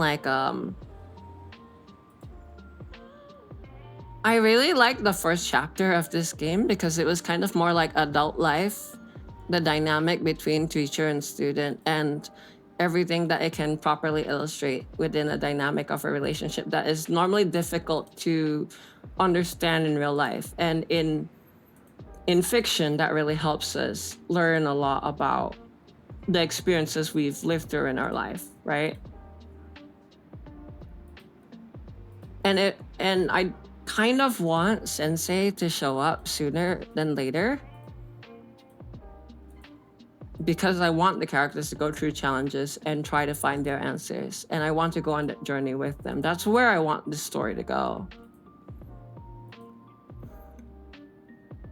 I really liked the first chapter of this game because it was kind of more like adult life, the dynamic between teacher and student, and everything that it can properly illustrate within a dynamic of a relationship that is normally difficult to understand in real life. And in fiction, that really helps us learn a lot about the experiences we've lived through in our life, right? And I kind of want Sensei to show up sooner than later because I want the characters to go through challenges and try to find their answers, and I want to go on that journey with them. That's where I want the story to go.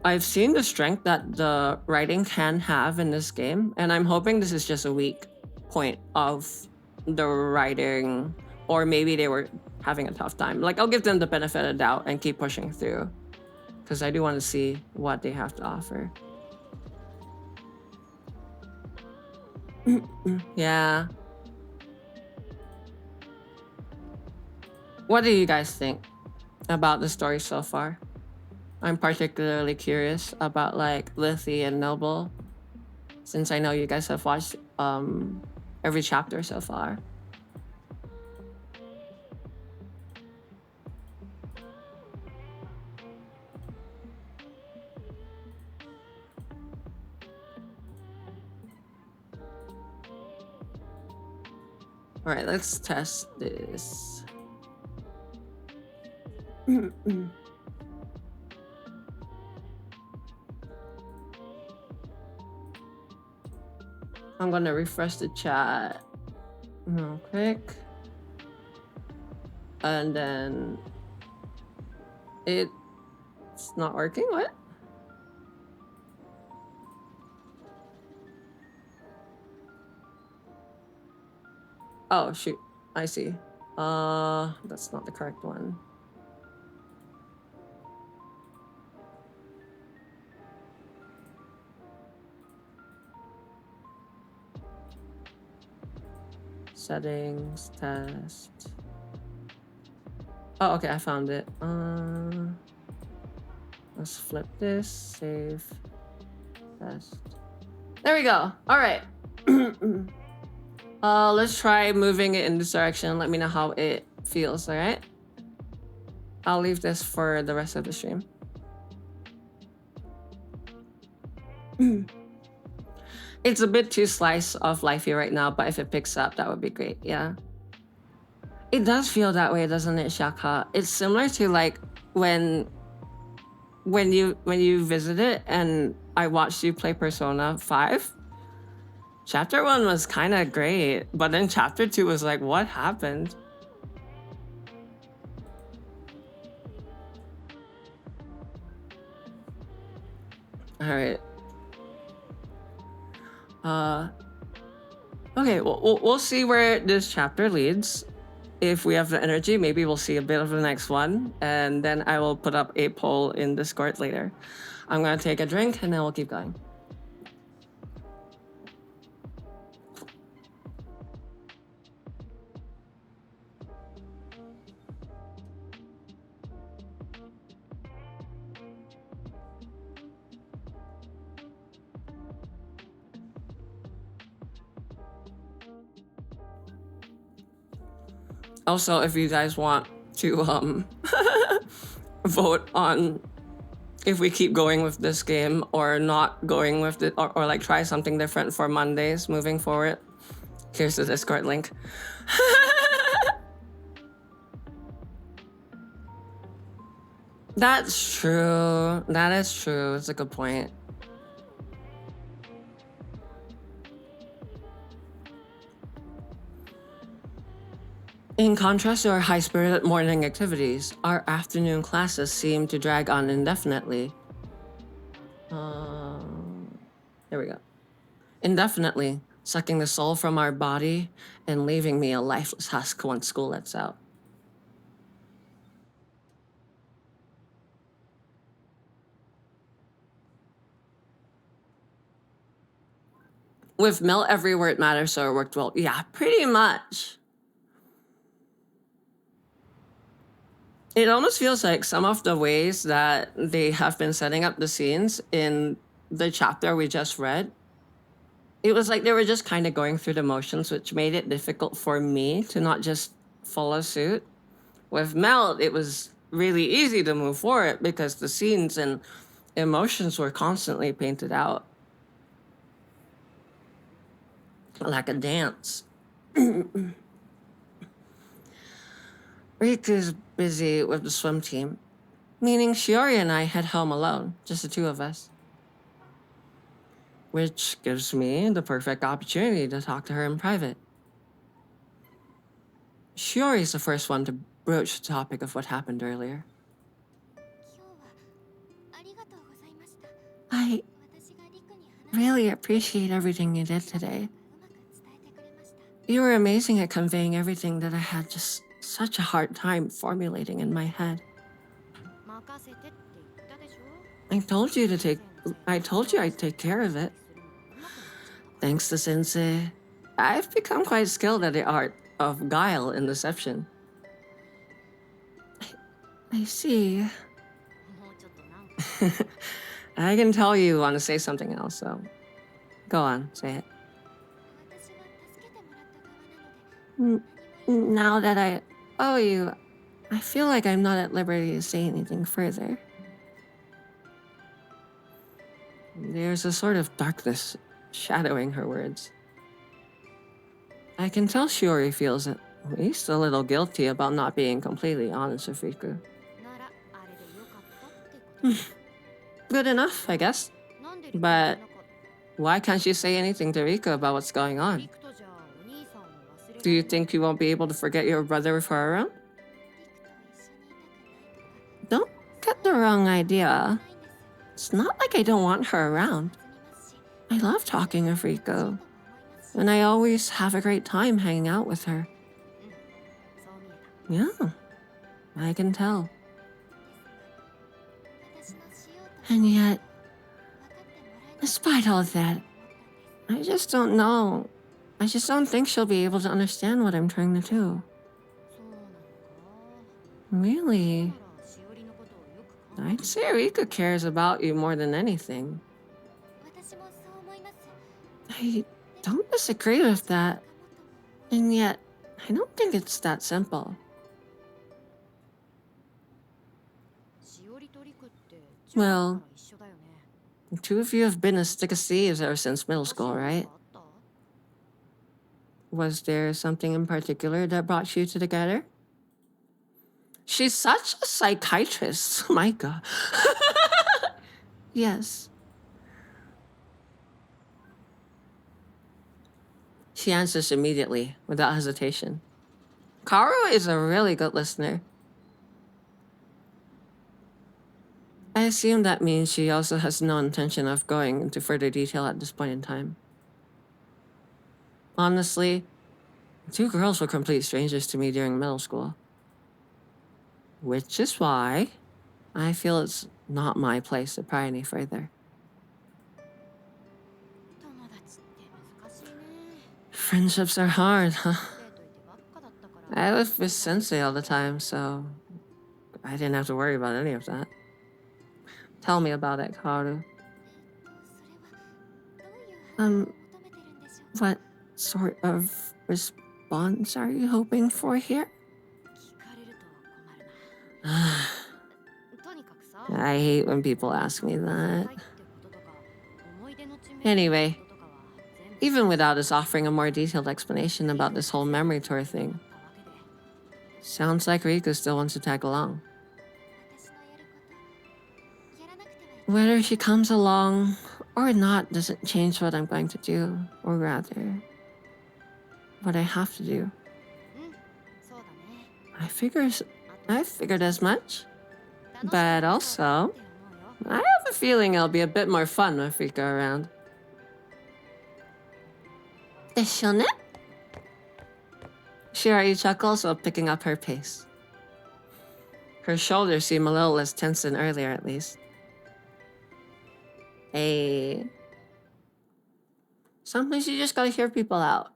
I've seen the strength that the writing can have in this game, and I'm hoping this is just a weak point of the writing, or maybe they were having a tough time. I'll give them the benefit of the doubt and keep pushing through because I do want to see what they have to offer. Yeah. What do you guys think about the story so far? I'm particularly curious about Lithy and Noble, since I know you guys have watched every chapter so far. All right, let's test this. I'm gonna refresh the chat real quick. And then it's not working. What? Oh shoot, I see. That's not the correct one. Settings, test. Oh, okay, I found it. Let's flip this, save, test. There we go. All right. Let's try moving it in this direction. Let me know how it feels, all right? I'll leave this for the rest of the stream. It's a bit too slice of lifey right now, but if it picks up, that would be great, yeah. It does feel that way, doesn't it, Shaka? It's similar to like when you visited and I watched you play Persona 5. Chapter 1 was kind of great, but then chapter 2 was like, what happened? All right. Okay, we'll see where this chapter leads. If we have the energy, maybe we'll see a bit of the next one, and then I will put up a poll in Discord later. I'm gonna take a drink and then we'll keep going. Also, if you guys want to vote on if we keep going with this game or not going with it, or like try something different for Mondays moving forward, here's the Discord link. That's true. That is true. It's a good point. In contrast to our high-spirited morning activities, our afternoon classes seem to drag on indefinitely. There we go. Indefinitely, sucking the soul from our body and leaving me a lifeless husk once school lets out. With Mel, every word matters, so it worked well. Yeah, pretty much. It almost feels like some of the ways that they have been setting up the scenes in the chapter we just read, it was like they were just kind of going through the motions, which made it difficult for me to not just follow suit. With Mel, it was really easy to move forward because the scenes and emotions were constantly painted out. Like a dance. Riku's busy with the swim team, meaning Shiori and I head home alone, just the two of us. Which gives me the perfect opportunity to talk to her in private. Shiori's the first one to broach the topic of what happened earlier. I really appreciate everything you did today. You were amazing at conveying everything that I had just such a hard time formulating in my head. I told you I'd take care of it. Thanks to Sensei, I've become quite skilled at the art of guile and deception. I see. I can tell you want to say something else, so go on, say it. Now that I owe you, I feel like I'm not at liberty to say anything further. There's a sort of darkness shadowing her words. I can tell Shiori feels at least a little guilty about not being completely honest with Riku. Good enough, I guess. But why can't you say anything to Riku about what's going on? Do you think you won't be able to forget your brother with her around? Don't get the wrong idea. It's not like I don't want her around. I love talking with Riku, and I always have a great time hanging out with her. Yeah, I can tell. And yet, despite all that, I just don't know. I just don't think she'll be able to understand what I'm trying to do. Really? I'd say Riku cares about you more than anything. I don't disagree with that. And yet, I don't think it's that simple. Well, the two of you have been a stick of thieves ever since middle school, right? Was there something in particular that brought you two together? She's such a psychiatrist. My God. Yes. She answers immediately, without hesitation. Kaoru is a really good listener. I assume that means she also has no intention of going into further detail at this point in time. Honestly, the two girls were complete strangers to me during middle school. Which is why I feel it's not my place to pry any further. Friendships are hard, huh? I was with Sensei all the time, so I didn't have to worry about any of that. Tell me about it, Kaoru. What sort of response are you hoping for here? I hate when people ask me that. Anyway, even without us offering a more detailed explanation about this whole memory tour thing, sounds like Riku still wants to tag along. Whether she comes along or not doesn't change what I'm going to do, or rather, what I have to do. I figured as much. But also, I have a feeling it'll be a bit more fun with Riku around. Desu ne? Shirai chuckles while picking up her pace. Her shoulders seem a little less tense than earlier, at least. Hey. Sometimes you just gotta hear people out.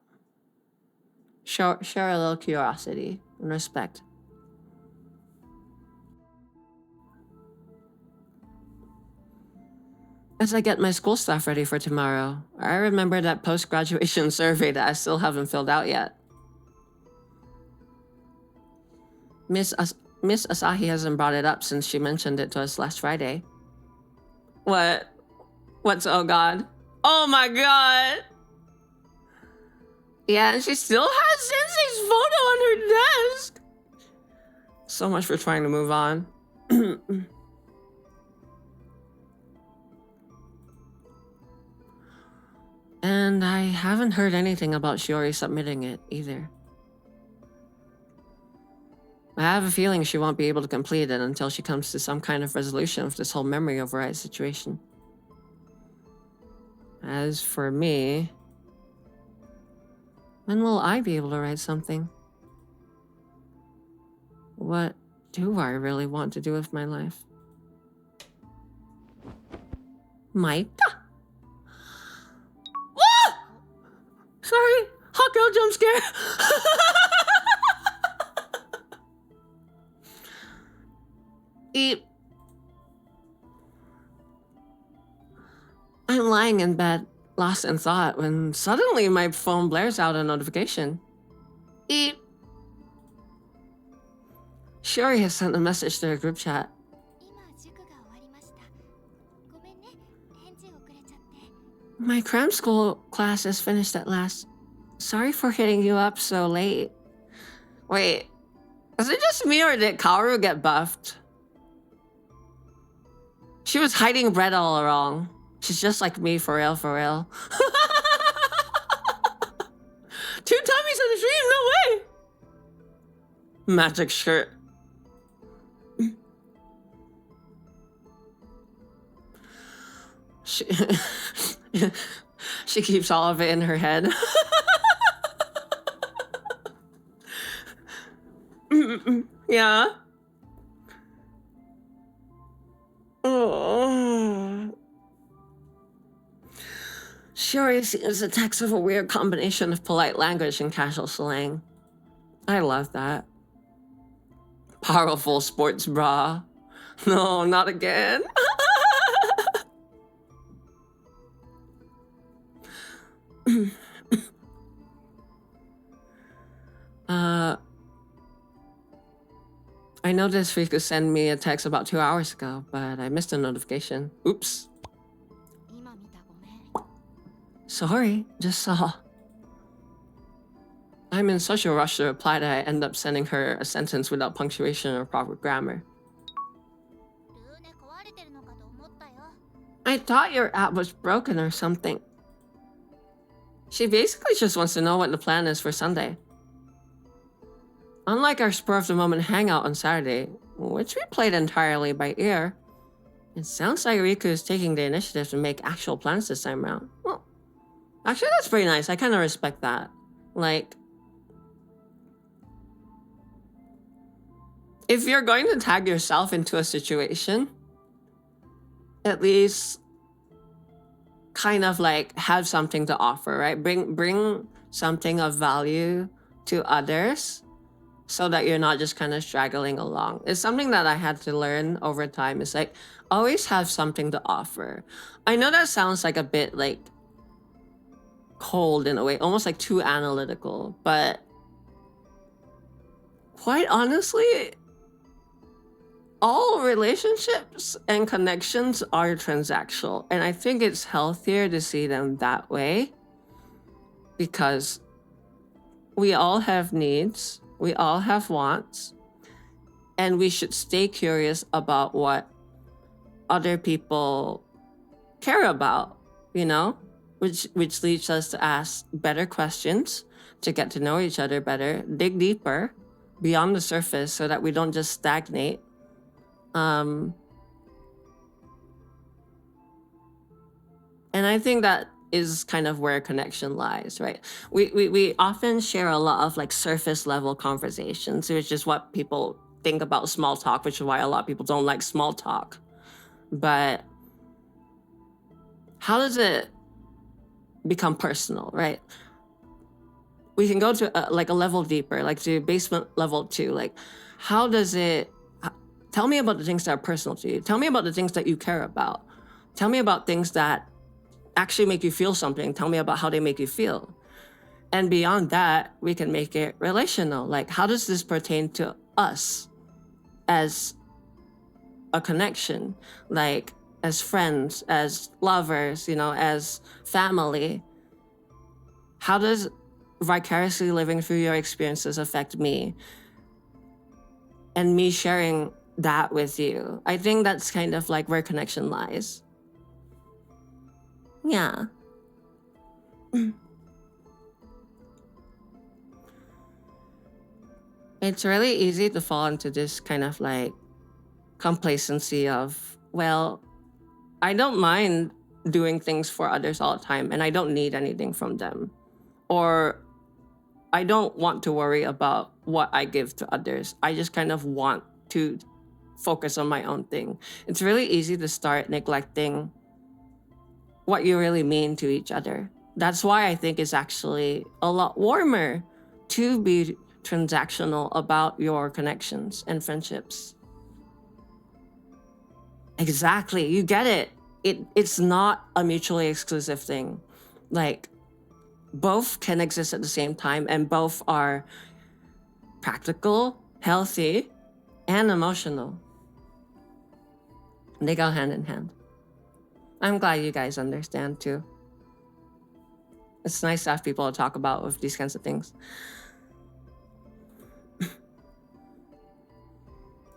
Share a little curiosity and respect. As I get my school stuff ready for tomorrow, I remember that post-graduation survey that I still haven't filled out yet. Miss Asahi hasn't brought it up since she mentioned it to us last Friday. What? What's oh god? Oh my god! Yeah, and she still has Sensei's photo on her desk! So much for trying to move on. And I haven't heard anything about Shiori submitting it, either. I have a feeling she won't be able to complete it until she comes to some kind of resolution of this whole memory override situation. As for me, when will I be able to write something? What do I really want to do with my life? Micah? Ah! Sorry, hot girl jump scare. I'm lying in bed, lost in thought, when suddenly my phone blares out a notification. Eep. Shiori has sent a message to her group chat. My cram school class is finished at last. Sorry for hitting you up so late. Wait, is it just me or did Kaoru get buffed? She was hiding bread all along. She's just like me, for real, for real. 2 tummies in the stream, no way! Magic shirt. She, she keeps all of it in her head. Yeah. Oh. She already seems the text of a weird combination of polite language and casual slang. I love that. Powerful sports bra. No, not again. I noticed Riku sent me a text about 2 hours ago, but I missed a notification. Oops. Sorry, just saw. I'm in such a rush to reply that I end up sending her a sentence without punctuation or proper grammar. I thought your app was broken or something. She basically just wants to know what the plan is for Sunday. Unlike our spur-of-the-moment hangout on Saturday, which we played entirely by ear, it sounds like Riku is taking the initiative to make actual plans this time around. Well, actually that's pretty nice. I kind of respect that. Like, if you're going to tag yourself into a situation, at least kind of like have something to offer, right? Bring something of value to others so that you're not just kind of straggling along. It's something that I had to learn over time. It's like, always have something to offer. I know that sounds like a bit like cold in a way, almost like too analytical, but quite honestly, all relationships and connections are transactional, and I think it's healthier to see them that way because we all have needs, we all have wants, and we should stay curious about what other people care about, you know, which leads us to ask better questions, to get to know each other better, dig deeper beyond the surface so that we don't just stagnate. And I think that is kind of where connection lies, right? We often share a lot of like surface level conversations, which is what people think about small talk, which is why a lot of people don't like small talk. But how does it become personal, right? We can go to like a level deeper, like to basement level 2. Like, how does it... Tell me about the things that are personal to you. Tell me about the things that you care about. Tell me about things that actually make you feel something. Tell me about how they make you feel. And beyond that, we can make it relational. Like, how does this pertain to us as a connection? Like, as friends, as lovers, you know, as family. How does vicariously living through your experiences affect me? And me sharing that with you. I think that's kind of like where connection lies. Yeah. It's really easy to fall into this kind of like complacency of, well, I don't mind doing things for others all the time and I don't need anything from them. Or I don't want to worry about what I give to others. I just kind of want to focus on my own thing. It's really easy to start neglecting what you really mean to each other. That's why I think it's actually a lot warmer to be transactional about your connections and friendships. Exactly, you get it. It's not a mutually exclusive thing. Like, both can exist at the same time and both are practical, healthy, and emotional. They go hand in hand. I'm glad you guys understand too. It's nice to have people to talk about with these kinds of things.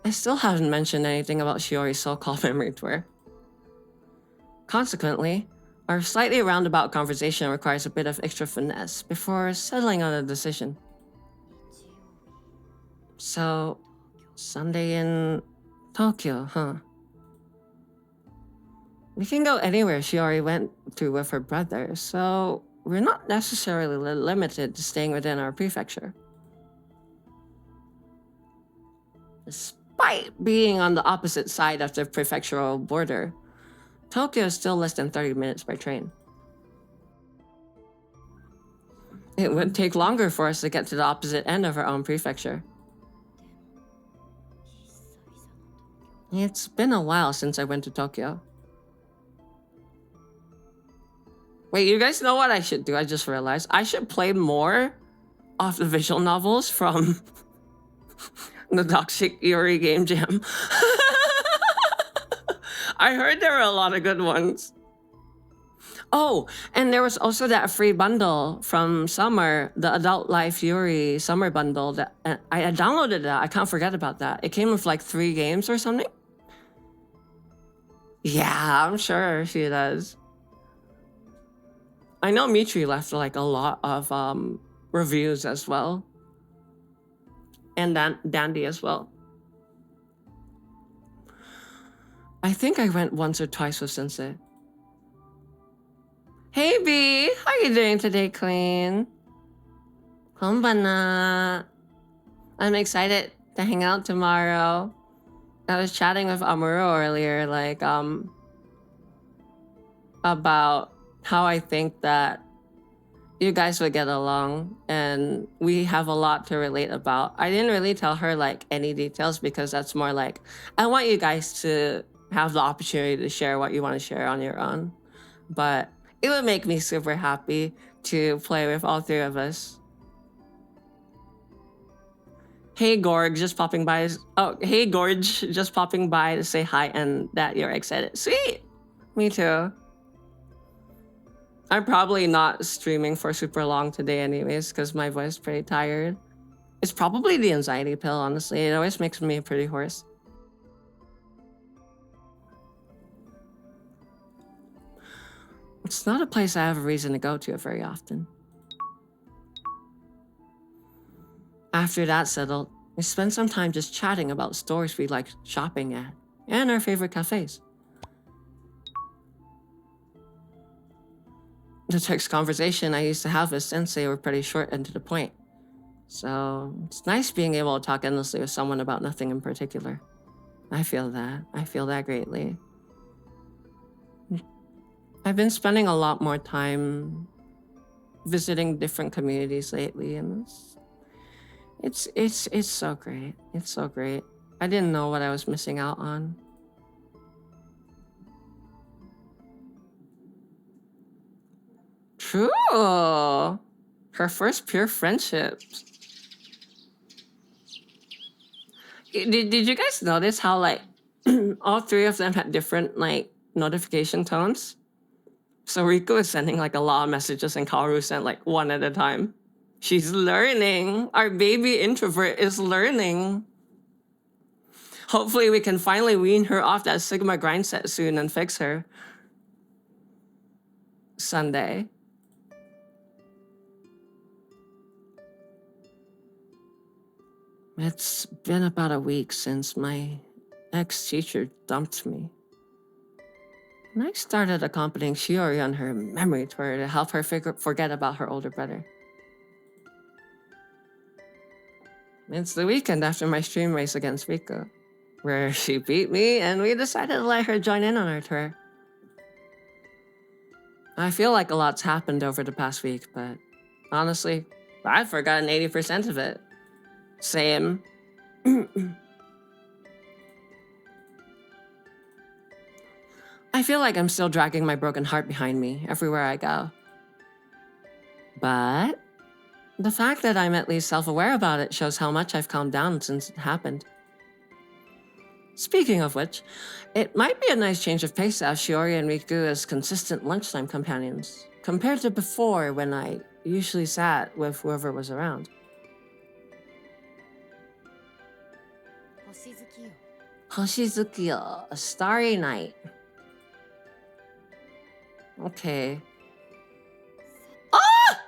I still haven't mentioned anything about Shiori's so-called memory tour. Consequently, our slightly roundabout conversation requires a bit of extra finesse before settling on a decision. So, Sunday in Tokyo, huh? We can go anywhere Shiori went to with her brother, so we're not necessarily limited to staying within our prefecture. Despite being on the opposite side of the prefectural border, Tokyo is still less than 30 minutes by train. It would take longer for us to get to the opposite end of our own prefecture. It's been a while since I went to Tokyo. Wait, you guys know what I should do? I just realized I should play more of the visual novels from the Toxic Yuri Game Jam. I heard there were a lot of good ones. Oh, and there was also that free bundle from Summer, the Adult Life Yuri Summer bundle. That I downloaded that. I can't forget about that. It came with like 3 games or something. Yeah, I'm sure she does. I know Mitri left like a lot of reviews as well. And Dandy as well. I think I went once or twice with Sensei. Hey B, how you doing today, Queen? Konbanna. I'm excited to hang out tomorrow. I was chatting with Amuro earlier, like about how I think that you guys would get along, and we have a lot to relate about. I didn't really tell her like any details because that's more like I want you guys to have the opportunity to share what you want to share on your own. But it would make me super happy to play with all 3 of us. Hey Gorg, just popping by. Oh, hey Gorge, just popping by to say hi and that you're excited. Sweet. Me too. I'm probably not streaming for super long today anyways because my voice is pretty tired. It's probably the anxiety pill, honestly. It always makes me pretty hoarse. It's not a place I have a reason to go to very often. After that's settled, we spent some time just chatting about stores we like shopping at and our favorite cafes. The text conversation I used to have with Sensei were pretty short and to the point. So it's nice being able to talk endlessly with someone about nothing in particular. I feel that greatly. I've been spending a lot more time visiting different communities lately, and it's so great. It's so great. I didn't know what I was missing out on. True. Her first pure friendships. Did you guys notice how like all 3 of them had different like notification tones? So Riku is sending like a lot of messages and Kaoru sent like 1 at a time. She's learning. Our baby introvert is learning. Hopefully we can finally wean her off that Sigma grind set soon and fix her. Sunday. It's been about a week since my ex-teacher dumped me. And I started accompanying Shiori on her memory tour to help her forget about her older brother. It's the weekend after my stream race against Rico, where she beat me and we decided to let her join in on our tour. I feel like a lot's happened over the past week, but honestly, I've forgotten 80% of it. Same. I feel like I'm still dragging my broken heart behind me everywhere I go. But the fact that I'm at least self-aware about it shows how much I've calmed down since it happened. Speaking of which, it might be a nice change of pace to have Shiori and Riku as consistent lunchtime companions, compared to before when I usually sat with whoever was around. Hoshizuki-yo, a starry night. Okay. Ah!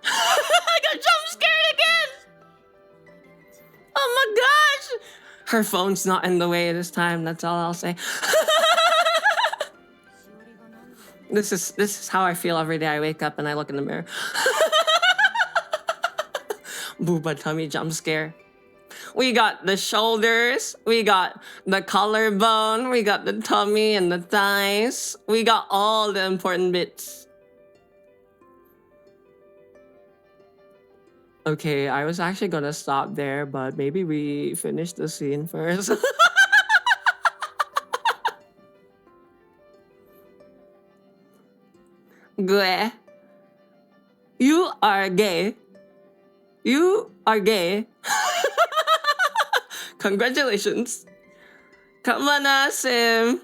I got jump scared again! Oh my gosh! Her phone's not in the way this time, that's all I'll say. This is how I feel every day I wake up and I look in the mirror. Booba tummy jump scare. We got the shoulders, we got the collarbone, we got the tummy and the thighs. We got all the important bits. Okay, I was actually gonna stop there, but maybe we finish the scene first. Gue. You are gay. You are gay. Congratulations. Come on, Sim.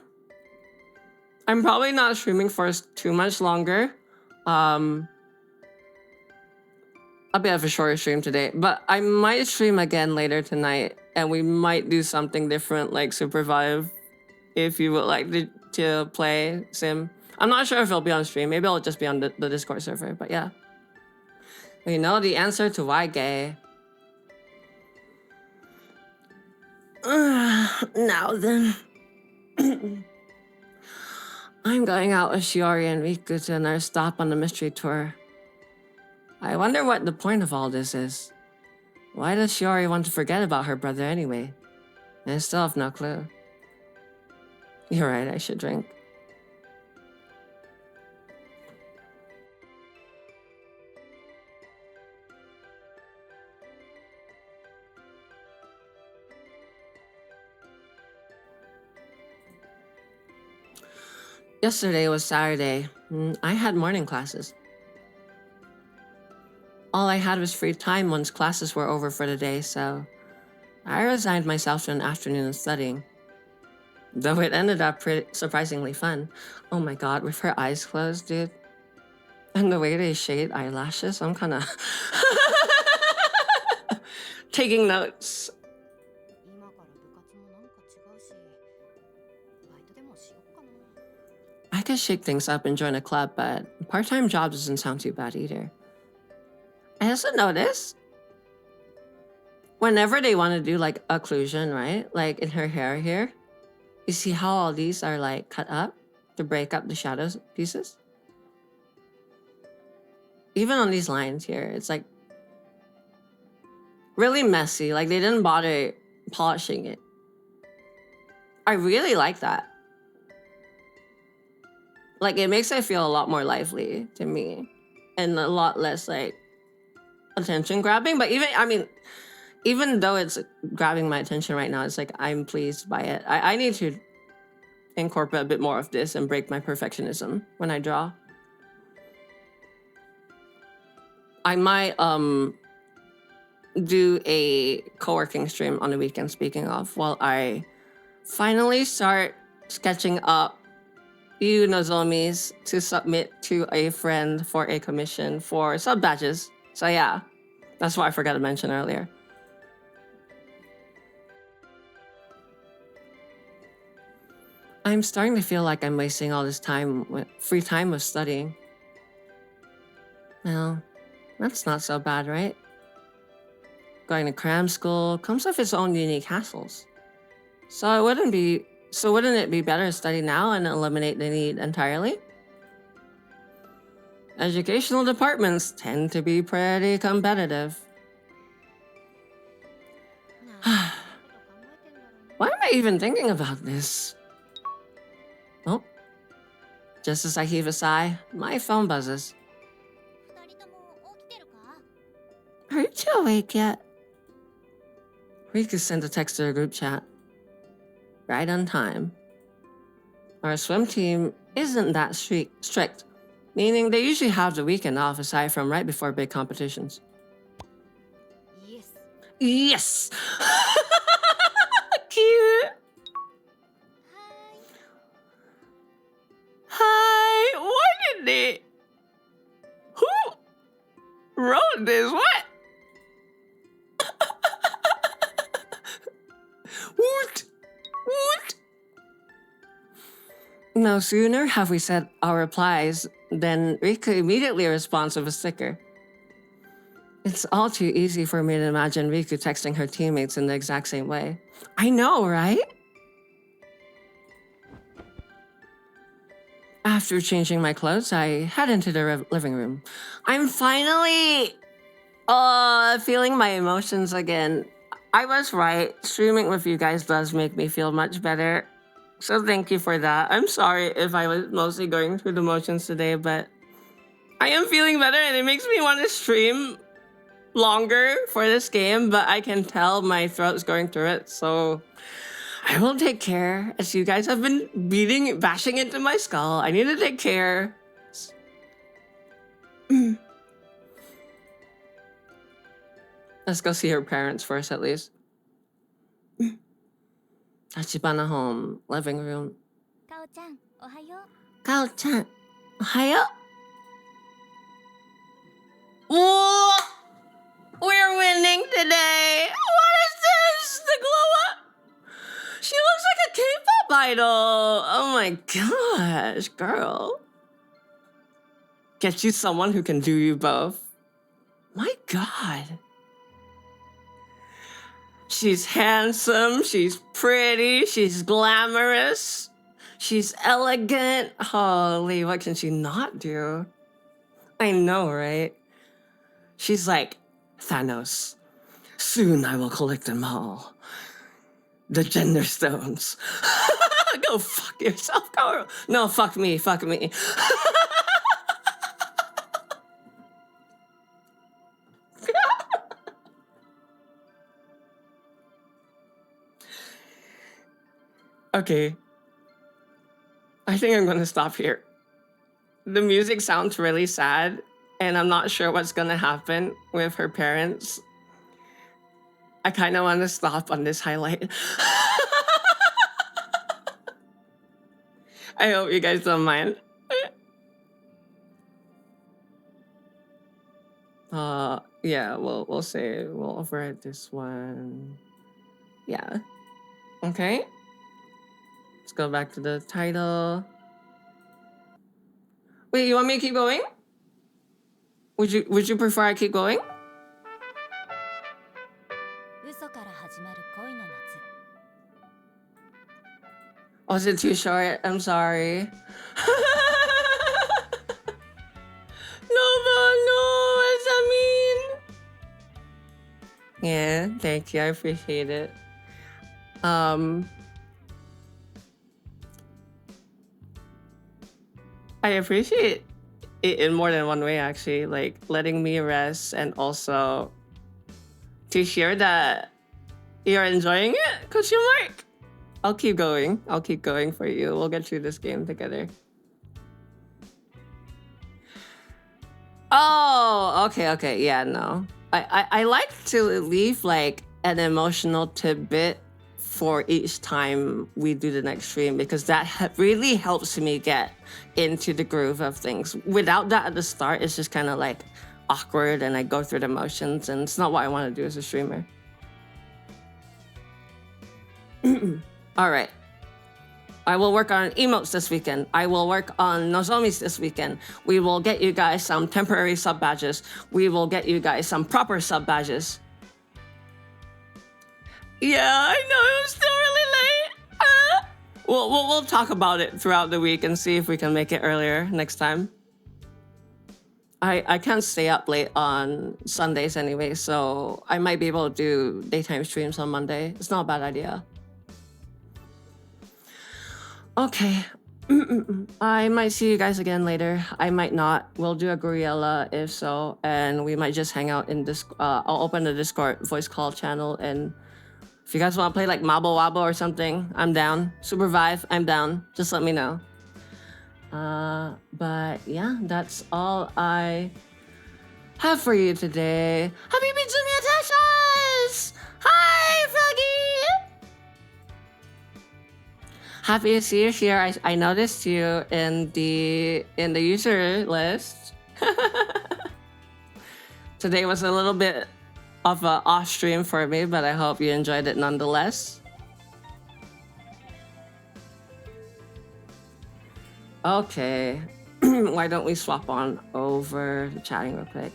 I'm probably not streaming for too much longer. A bit of a shorter stream today, but I might stream again later tonight, and we might do something different like Super Vive if you would like to play Sim. I'm not sure if it'll be on stream. Maybe it'll just be on the Discord server, but yeah. We know the answer to why gay. Now then. I'm going out with Shiori and Riku to another stop on the mystery tour. I wonder what the point of all this is. Why does Shiori want to forget about her brother anyway? I still have no clue. You're right, I should drink. Yesterday was Saturday. I had morning classes. All I had was free time once classes were over for the day, so I resigned myself to an afternoon of studying. Though it ended up surprisingly fun. Oh my god, with her eyes closed, dude. And the way they shade eyelashes, I'm kinda taking notes. I could shake things up and join a club, but part-time job doesn't sound too bad either. I also noticed whenever they want to do like occlusion, right? Like in her hair here, you see how all these are like cut up to break up the shadows pieces? Even on these lines here, it's like really messy. Like they didn't bother polishing it. I really like that. Like it makes it feel a lot more lively to me and a lot less like attention grabbing. But even though it's grabbing my attention right now, it's like I'm pleased by it. I need to incorporate a bit more of this and break my perfectionism when I draw. I might do a co-working stream on the weekend, speaking of, while I finally start sketching up Nozomis to submit to a friend for a commission for sub badges. So yeah, that's what I forgot to mention earlier. I'm starting to feel like I'm wasting all this free time with studying. Well, that's not so bad, right? Going to cram school comes with its own unique hassles. So wouldn't it be better to study now and eliminate the need entirely? Educational departments tend to be pretty competitive. Why am I even thinking about this? Oh, just as I heave a sigh, my phone buzzes. Aren't you awake yet? Riku sent a text to the group chat. Right on time. Our swim team isn't that strict, meaning they usually have the weekend off aside from right before big competitions. Yes! Cute! this. What? What? What? No sooner have we said our replies than Rika immediately responds with a sticker. It's all too easy for me to imagine Riku texting her teammates in the exact same way. I know, right? After changing my clothes, I head into the living room. I'm finally feeling my emotions again. I was right. Streaming with you guys does make me feel much better. So thank you for that. I'm sorry if I was mostly going through the motions today, but I am feeling better and it makes me want to stream longer for this game, but I can tell my throat's going through it, so I will take care. As you guys have been bashing into my skull, I need to take care. Let's go see her parents first, at least. Tachibana home, living room. Kao-chan, ohayo. Kao-chan, ohayo. Whoa! We're winning today! What is this? The glow up? She looks like a K-pop idol! Oh my gosh, girl. Get you someone who can do you both. My god. She's handsome, she's pretty, she's glamorous, she's elegant. Holy, what can she not do? I know, right? She's like Thanos. Soon I will collect them all. The gender stones. Go fuck yourself, girl. No, fuck me, fuck me. Okay. I think I'm gonna stop here. The music sounds really sad, and I'm not sure what's gonna happen with her parents. I kind of want to stop on this highlight. I hope you guys don't mind. Yeah, we'll say we'll override this one. Yeah. Okay. Let's go back to the title. Wait, you want me to keep going? Would you prefer I keep going? Was it too short? I'm sorry. Nova, no, what does that mean? Yeah, thank you. I appreciate it. I appreciate it in more than one way, actually. Like letting me rest and also to hear that you're enjoying it, Coach Mark. I'll keep going. I'll keep going for you. We'll get through this game together. Oh, okay. Yeah, no. I like to leave like an emotional tidbit for each time we do the next stream because that really helps me get into the groove of things. Without that at the start, it's just kind of like awkward and I go through the motions and it's not what I want to do as a streamer. All right. I will work on emotes this weekend. I will work on Nozomis this weekend. We will get you guys some temporary sub badges. We will get you guys some proper sub badges. Yeah, I know, it was still really late. We'll talk about it throughout the week and see if we can make it earlier next time. I can't stay up late on Sundays anyway, so I might be able to do daytime streams on Monday. It's not a bad idea. Okay. I might see you guys again later. I might not. We'll do a gorilla if so, and we might just hang out in this. I'll open the Discord voice call channel, and if you guys want to play like Mabo Wabo or something, I'm down. Super Vive, I'm down. Just let me know. But yeah, that's all I have for you today. Happy Mitsumi Atashas! Hi, Froggy! Happy to see you here. I noticed you in the user list. Today was a little bit of a off stream for me, but I hope you enjoyed it nonetheless. Okay, why don't we swap on over to chatting real quick?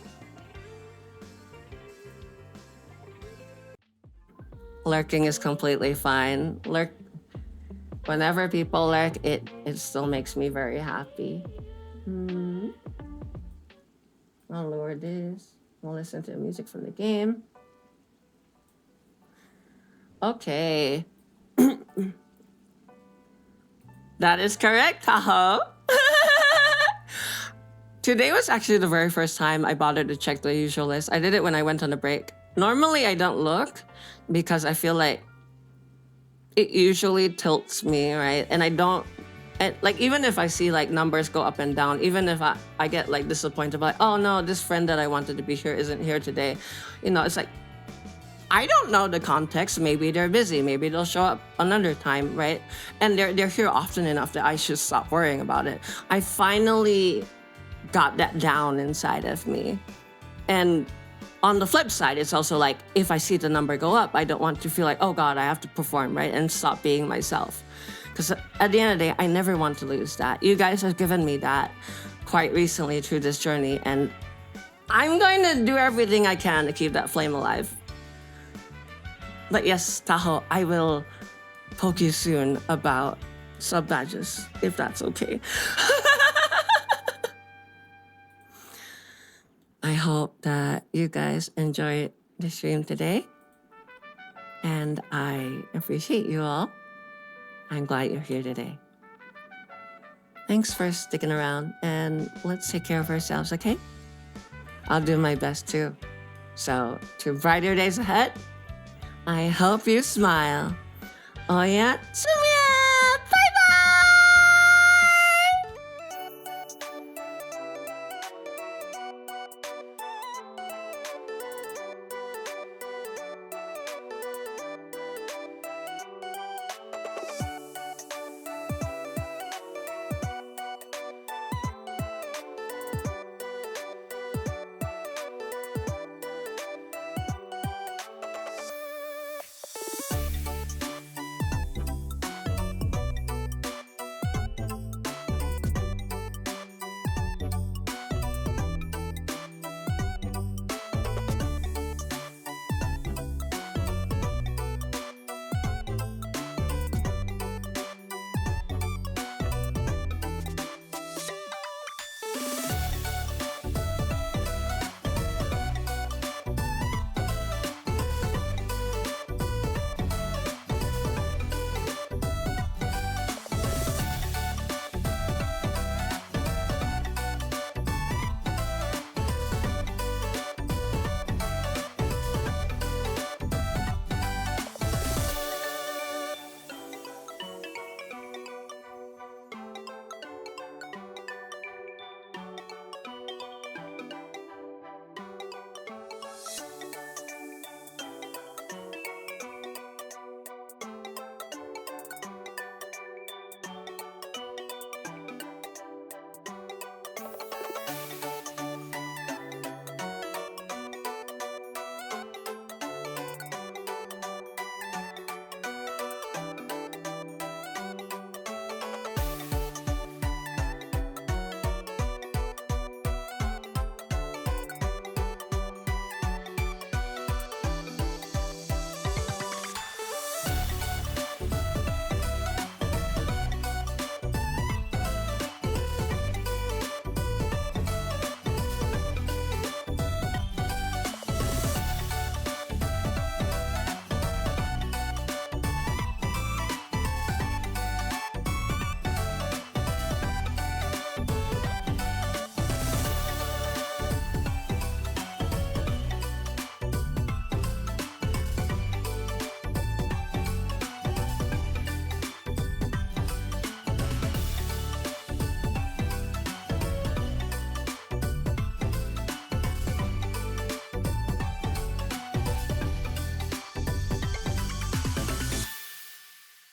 Lurking is completely fine. Whenever people lurk, it still makes me very happy. I'll lower this. We'll listen to the music from the game. Okay. That is correct, Tahoe. Today was actually the very first time I bothered to check the usual list. I did it when I went on a break. Normally, I don't look because I feel like it usually tilts me, right? And I don't, and like even if I see like numbers go up and down, even if I get like disappointed, like, oh no, this friend that I wanted to be here isn't here today. You know, it's like, I don't know the context. Maybe they're busy. Maybe they'll show up another time, right? And they're here often enough that I should stop worrying about it. I finally got that down inside of me. And on the flip side, it's also like, if I see the number go up, I don't want to feel like, oh God, I have to perform, right? And stop being myself. Because at the end of the day, I never want to lose that. You guys have given me that quite recently through this journey. And I'm going to do everything I can to keep that flame alive. But yes, Tahoe, I will poke you soon about sub badges, if that's okay. I hope that you guys enjoyed the stream today. And I appreciate you all. I'm glad you're here today. Thanks for sticking around, and let's take care of ourselves, okay? I'll do my best too. So, to brighter days ahead, I hope you smile. Oyatsumiya!